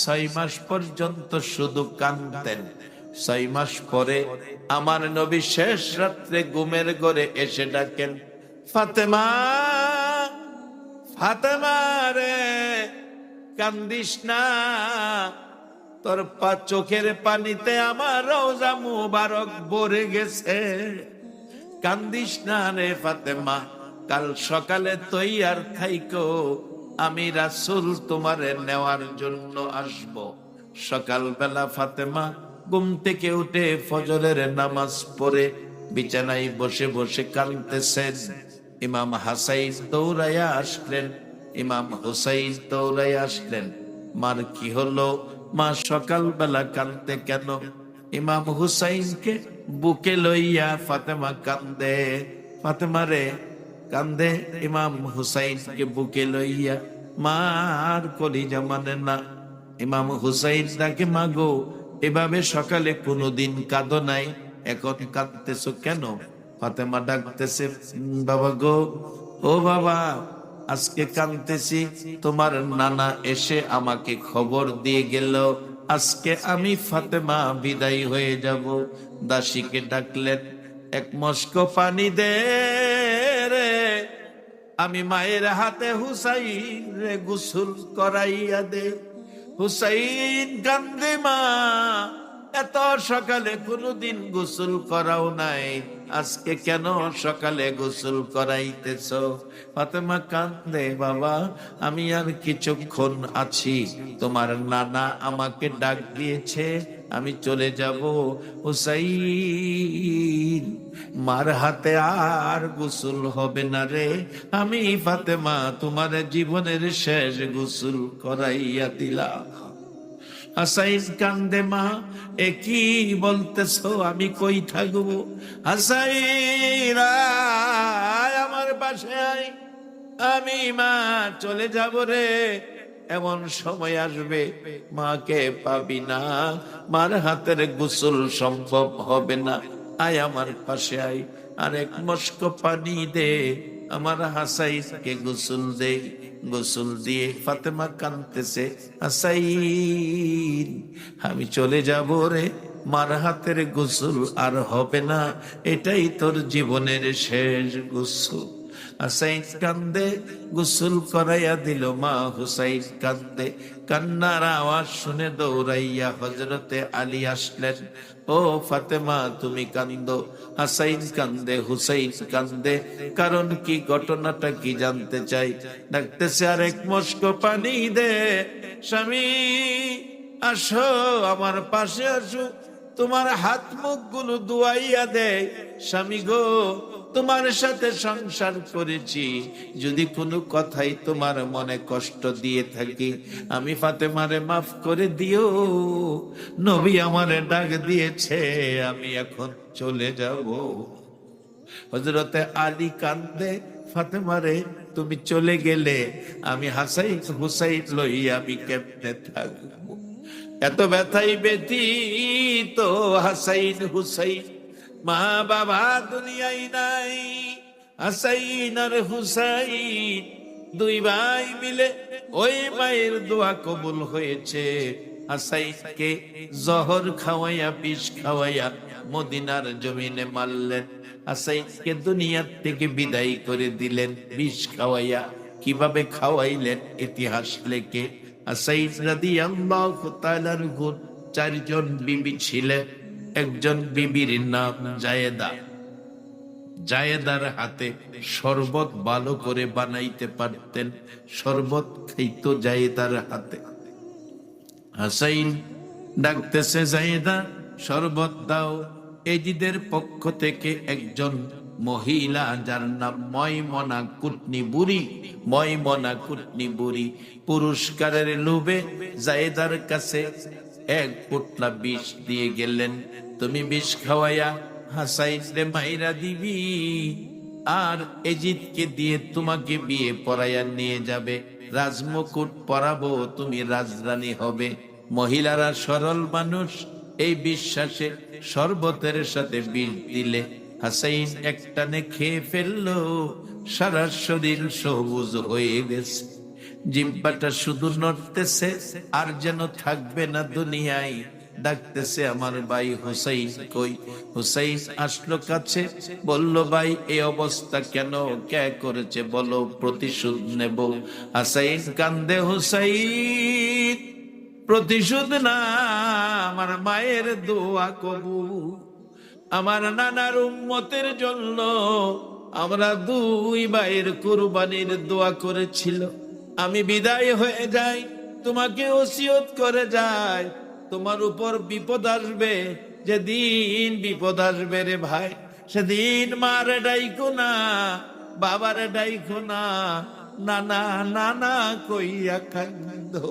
6 মাস পর্যন্ত শুধু কাঁদতেন। 6 মাস পরে আমার নবী শেষ রাত্রে ঘুমের ঘরে এসে ডাকেন, ফাতেমা, ফাতেমা রে কান্দিস না, তোর চোখের পানিতে আমার রওজা মুবারক ভরে গেছে, কান্দিস না রে ফাতেমা, কাল সকালে তৈয়ার থাইকো, আমি রাসূল তোমারে নেওয়ার জন্য আসব। সকালবেলা ফাতেমা ঘুম থেকে উঠে ফজরের নামাজ পড়ে বিছানায় বসে বসে কাঁদতেছেন। ইমাম হাসাইন দৌড়াইয়া আসলেন, ইমাম হুসাইন দৌড়াইয়া আসলেন। মার কি হলো? মা সকালবেলা কাঁদতে কেন? ইমাম হুসাইনকে বুকে লইয়া ফাতেমা কান্দে। ফাতেমা রে কান্দে, ইমাম হুসাইনকে বুকে লইয়া। মার কলিজা মানে না। ইমাম হুসাইন তাকে, মাগো এভাবে সকালে কোনোদিন কাঁদো নাই, এখন কাঁদতেছো কেন? ফাতেমা ডাকতেছে, বাবা গো, ও বাবা, আজকে কাঁদতেছি, তোমার নানা এসে আমাকে খবর দিয়ে গেল আজকে আমি ফাতেমা বিদায় হয়ে যাব। দাসীকে ডাকলেন, এক মস্ক পানি দে রে, আমি মায়ের হাতে হুসাইন রে গোসল করাইয়া দে। হুসাইন কান্দে, মা এত সকালে কোনদিন গোসল করাও নাই, আজকে কেন সকালে গোসল করাইতেছ? ফাতেমা কান্দে, বাবা আমি আর কিছুক্ষণ আছি, তোমার নানা আমাকে ডাক দিয়েছে, আমি চলে যাব। হুসাইন, মার হাতে আর গোসল হবে না রে, আমি ফাতেমা তোমার জীবনের শেষ গোসল করাইয়া দিলাম। হাসাইন কান্দে, মা এ কি বলতেছো, আমি কই থাকবো? হাসাইন আয় আমার পাশে আয়, আমি মা চলে যাব রে, এমন সময় আসবে মাকে পাবি না, মার হাতের গোসল সম্ভব হবে না, আয় আমার পাশে আয়, আর এক মস্ক পানি দে, আমার হাসাইনকে গোসল দে। গোসল দিয়ে ফাতেমা কাঁদতেছে, হাসাইন আমি চলে যাব রে, মার হাতের গোসল আর হবে না, এটাই তোর জীবনের শেষ গোসল। হুসাইন কান্দে, গোসল করাইয়া দিল মা। হুসাইন কান্দে, কান্নার আওয়াজ শুনে দৌড়াইয়া হযরতে আলী আসলেন। ও ফাতেমা, তুমি কান্দো? হুসাইন কান্দে, হুসাইন কান্দে। কারণ কি, ঘটনাটা কি জানতে চাই। ডাকতেছে, আর এক মস্ক পানি দে। স্বামী আসো, আমার পাশে আসো, তোমার হাত মুখ গুলো ধুয়াইয়া দে। স্বামী গো, তোমার সাথে সংসার করেছি, যদি কোনো কথাই তোমার মনে কষ্ট দিয়ে থাকি, আমি ফাতেমারে মাফ করে দিও। নবী আমারে ডাক দিয়েছে, আমি এখন চলে যাব। হযরতে আলী কান্দে, ফাতেমারে তুমি চলে গেলে আমি হুসাইন লইয়া আমি কেমনে থাকবো? এত ব্যথাই ব্যতীত হাসাইন হুসাইন, মা বাবা দুনিয়ায় নাই। হাসাইন আর হুসাইন দুই ভাই মিলে ওই মায়ের দোয়া কবুল হয়েছে। হাসাইনকে জহর খাওয়াইয়া, বিষ খাওয়াইয়া মদিনার জমিনে মারলেন। হাসাইনকে দুনিয়ার থেকে বিদায় করে দিলেন বিষ খাওয়াইয়া। কিভাবে খাওয়াইলেন ইতিহাস লেখে। হাসাইন রাদিয়াল্লাহু তাআলা আনহু চারজন বিবি ছিলেন। একজন বিবির নাম জায়েদা। জায়েদার হাতে শরবত ভালো করে বানাইতে পারতেন, শরবত খাইত জায়েদার হাতে। হাসাইন ডাকতেছে, জায়েদা শরবত দাও। এজিদের পক্ষ থেকে একজন মহিলা, যার নাম ময়মনা কুটনি বুড়ি, ময়মনা কুটনি বুড়ি, পুরস্কারের লোভে জায়েদার কাছে এক পোটলা বিষ দিয়ে গেলেন। তুমি বিষ খাওয়াইয়া হাসাইন রে মাইরা দিবি, আর এজিদকে দিয়ে তোমাকে বিয়ে পড়াইয়া নিয়ে যাবে, রাজমুকুট পরাবো, তুমি রাজরানী হবে। মহিলারা সরল মানুষ, এই বিশ্বাসে শরবতের সাথে বিষ দিলে হাসাইন একটানে খেয়ে ফেললো। সারা শরীর সবুজ হয়ে গেছে, জিহ্বাটা শুধু নড়তেছে, আর যেন থাকবে না দুনিয়ায়। ডাকতেছে, আমার ভাই হুসাইন কই? হুসাইন আসলো কাছে, বলল, ভাই এই অবস্থা কেন, কে করেছে বলো, প্রতিশোধ নেব। হুসাইন কান্দে, হুসাইন প্রতিশোধ না, আমার মায়ের দোয়া কবুল। আমার নানার উম্মতের জন্য আমরা দুই ভাইয়ের কুরবানির দোয়া করেছিল। আমি বিদায় হয়ে যাই, তোমাকে ওসিয়ত করে যাই, তোমার উপর বিপদ আসবে। যেদিন বিপদ আসবে রে ভাই, সেদিন মারে ডাইকো না, বাবারে ডাইকো না, নানা নানা কইয়া কান্দো,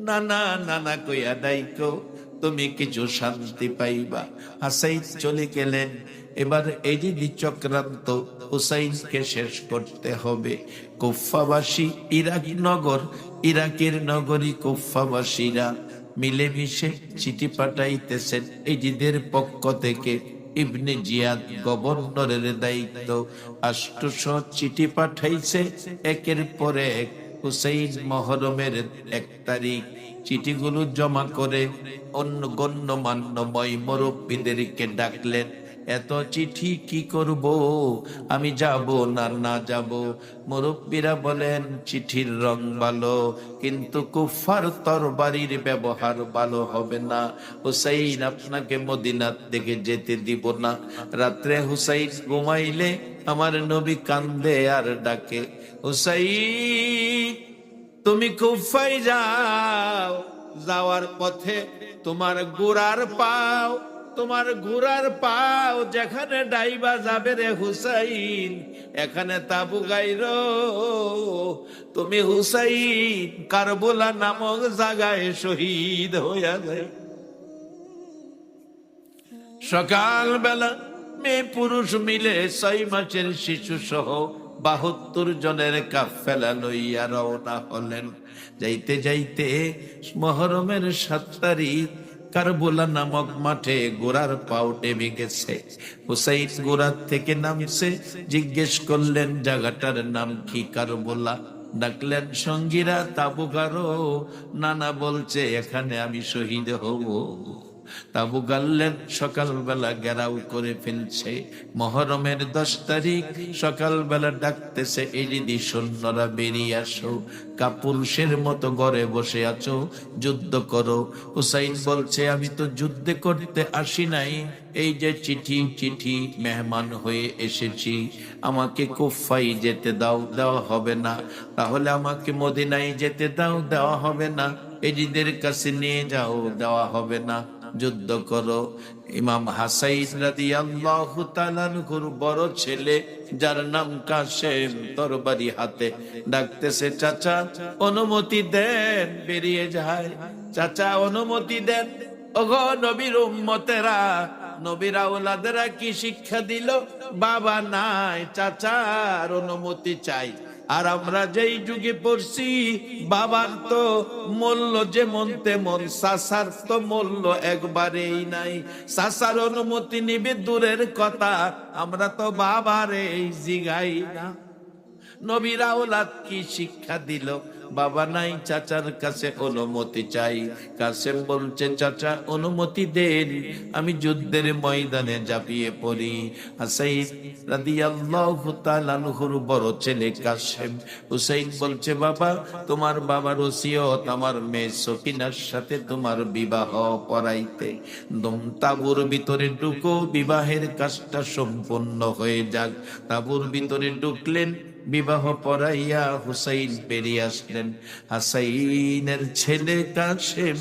নানা নানা কইয়া ডাইকো, তুমি কিছু শান্তি পাইবা। হাসাইন চলে গেলেন। এবার এই যে চক্রান্ত, হুসাইনকে শেষ করতে হবে। কুফাবাসী, ইরাক নগর, ইরাকের নগরী কুফাবাসীরা মিলেমিশে চিঠি পাঠাইতেছেন এজিদের পক্ষ থেকে। ইবনে জিয়াদ গভর্নরের দায়িত্ব, 800 চিঠি পাঠাইছে একের পর এক। হুসাইন মহরমের 1 তারিখ চিঠিগুলো জমা করে অন্য গণ্যমান্যময় মুরব্বীদেরকে ডাকলেন। এত চিঠি কি করব, আমি যাব না না যাব? মুরব্বীরা বলেন, চিঠির রং ভালো, কিন্তু কুফার তরবারির ব্যবহার ভালো হবে না। হুসাইন আপনাকে মদিনার দিকে যেতে দিব না। রাত্রে হুসাইন ঘুমাইলে আমার নবী কান্দে আর ডাকে, হুসাইন তুমি কুফায় যাও, যাওয়ার পথে তোমার ঘোড়ার পাও যেখানে ডাইবা যাবে রে হুসাইন, এখানে তাবু গাইরো। তুমি হুসাইন কারবালা নামক জায়গায় শহীদ হইয়া যায়। সকাল বেলা মেয়ে পুরুষ মিলে 6 মাসের শিশু সহ 72 জনের কাফেলা লইয়া রওনা হলেন। যাইতে যাইতে মহরমের 7 তারিখ কারবালা নামক মাঠে ঘোড়ার পাও ডেবে গেছে। হুসাইন ঘোড়ার থেকে নামছে, জিজ্ঞেস করলেন জায়গাটার নাম কি? কারবালা। ডাকলেন সঙ্গীরা, তাবু গাড়ো। নানা বলছে, এখানে আমি শহীদ হব। তাবু গাললেন, সকালবেলা ঘেরাও করে ফেলছে। মহরমের 10 তারিখ সকালবেলা ডাকতেছে, এই দিদি সৈন্যরা বেরিয়ে আসো, কাপুরুষের মতো ঘরে বসে আছো, যুদ্ধ করো। হুসাইন বলছে, আমি তো যুদ্ধে করতে আসি নাই, এই যে চিঠি মেহমান হয়ে এসেছি, আমাকে কুফায় যেতে দাও, দেওয়া হবে না। তাহলে আমাকে মদিনায় যেতে দাও, দেওয়া হবে না। এজিদের কাছে নিয়ে যাও, দেওয়া হবে না। যুদ্ধ করো। ইমাম হাসাইন রাদিয়াল্লাহু তাআলা আনহুর বড় ছেলে, যার নাম কাসেম, তরবারি হাতে ডাকতেছে, চাচা অনুমতি দেন, বেরিয়ে যায়। চাচা অনুমতি দেন। ওগো নবীর উম্মতেরা, নবীর আওলাদেরা কি শিক্ষা দিল? বাবা নাই, চাচার অনুমতি চাই। আর আমরা যেই যুগে পড়ছি, বাবার তো মূল্য যেমন তেমন, চাচার তো মূল্য একবারেই নাই। চাচার অনুমতি নিবে দূরের কথা, আমরা তো বাবারে জিগাই না। নবীর আওলাদ কি শিক্ষা দিল? বাবা নাই, চাচার কাছে অনুমতি চাই। কাসেম বলছে, চাচা অনুমতি দেন, আমি যুদ্ধের ময়দানে ঝাঁপিয়ে পড়ি। হাসাইন রাদিয়াল্লাহু তাআলা আনহুর বড় ছেলে কাসেম। হুসাইন বলছে, বাবা তোমার বাবার ওসিয়ত আমার মেয়ে সকিনার সাথে তোমার বিবাহ পড়াইতে। তাবুর ভিতরে ঢুকো, বিবাহের কাজটা সম্পূর্ণ হয়ে যাক। তাবুর ভিতরে ঢুকলেন, বিবাহ পড়াইয়া হুসাইন বেরিয়ে আসলেন। হাসাইনের ছেলে কাসেম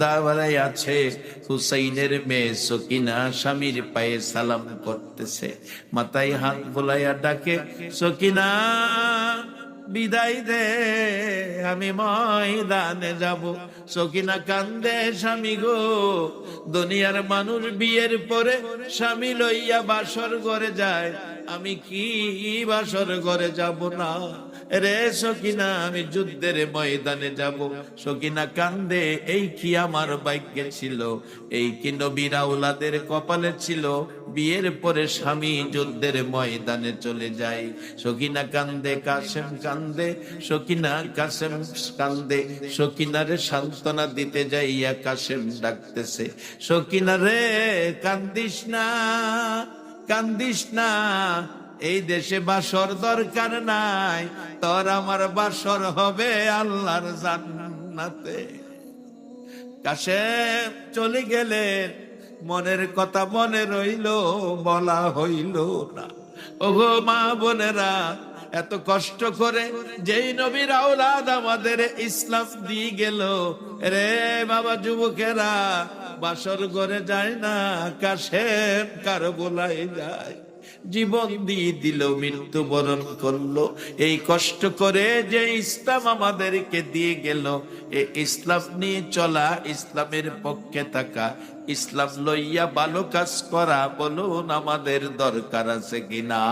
দাঁড়ায় আছে, হুসাইনের মেয়ে সকিনা স্বামীর পায়ে সালাম করতেছে, মাথায় হাত বোলাইয়া ডাকে, সকিনা বিদায় দে, আমি ময়দানে যাব। সকিনা কান্দে, স্বামী গো, দুনিয়ার মানুষ বিয়ের পরে স্বামী লইয়া বাসর ঘরে যায়, আমি কি বাসর ঘরে যাব না রে সকিনা, আমি যুদ্ধের ময়দানে যাব। সকিনা কান্দে, এই কি আমার ভাগ্যে ছিল, এই কি নবীর আওলাদের কপালে ছিল, বিয়ের পরে স্বামী যুদ্ধের ময়দানে চলে যায়। সকিনা কান্দে, কাসেম কান্দে, সকিনা কাসেম কান্দে। সকিনারে সান্ত্বনা দিতে যাইয়া কাসেম ডাকতেছে, সকিনা রে কান্দিস না, কান্দিস না, এই দেশে বাসর দরকার নাই, তোর আমার বাসর হবে আল্লাহর জান্নাতে। কাসেম চলে গেলেন, মনের কথা মনে রইল, বলা হইল না। ওগো মা বোনেরা, এত কষ্ট করে যেই নবীর আওলাদ আমাদের ইসলাম দিয়ে গেল, রে বাবা যুবকেরা, বাসর ঘরে যায় না, কাসেম কারবালায় যায়, জীবন দিয়ে দিল, মৃত্যুবরণ করলো। এই কষ্ট করে যে ইসলাম আমাদেরকে দিয়ে গেল, এই ইসলাম নিয়ে চলা, ইসলামের পক্ষে থাকা, ইসলাম লইয়া ভালো কাজ করা, বলুন আমাদের দরকার আছে কিনা?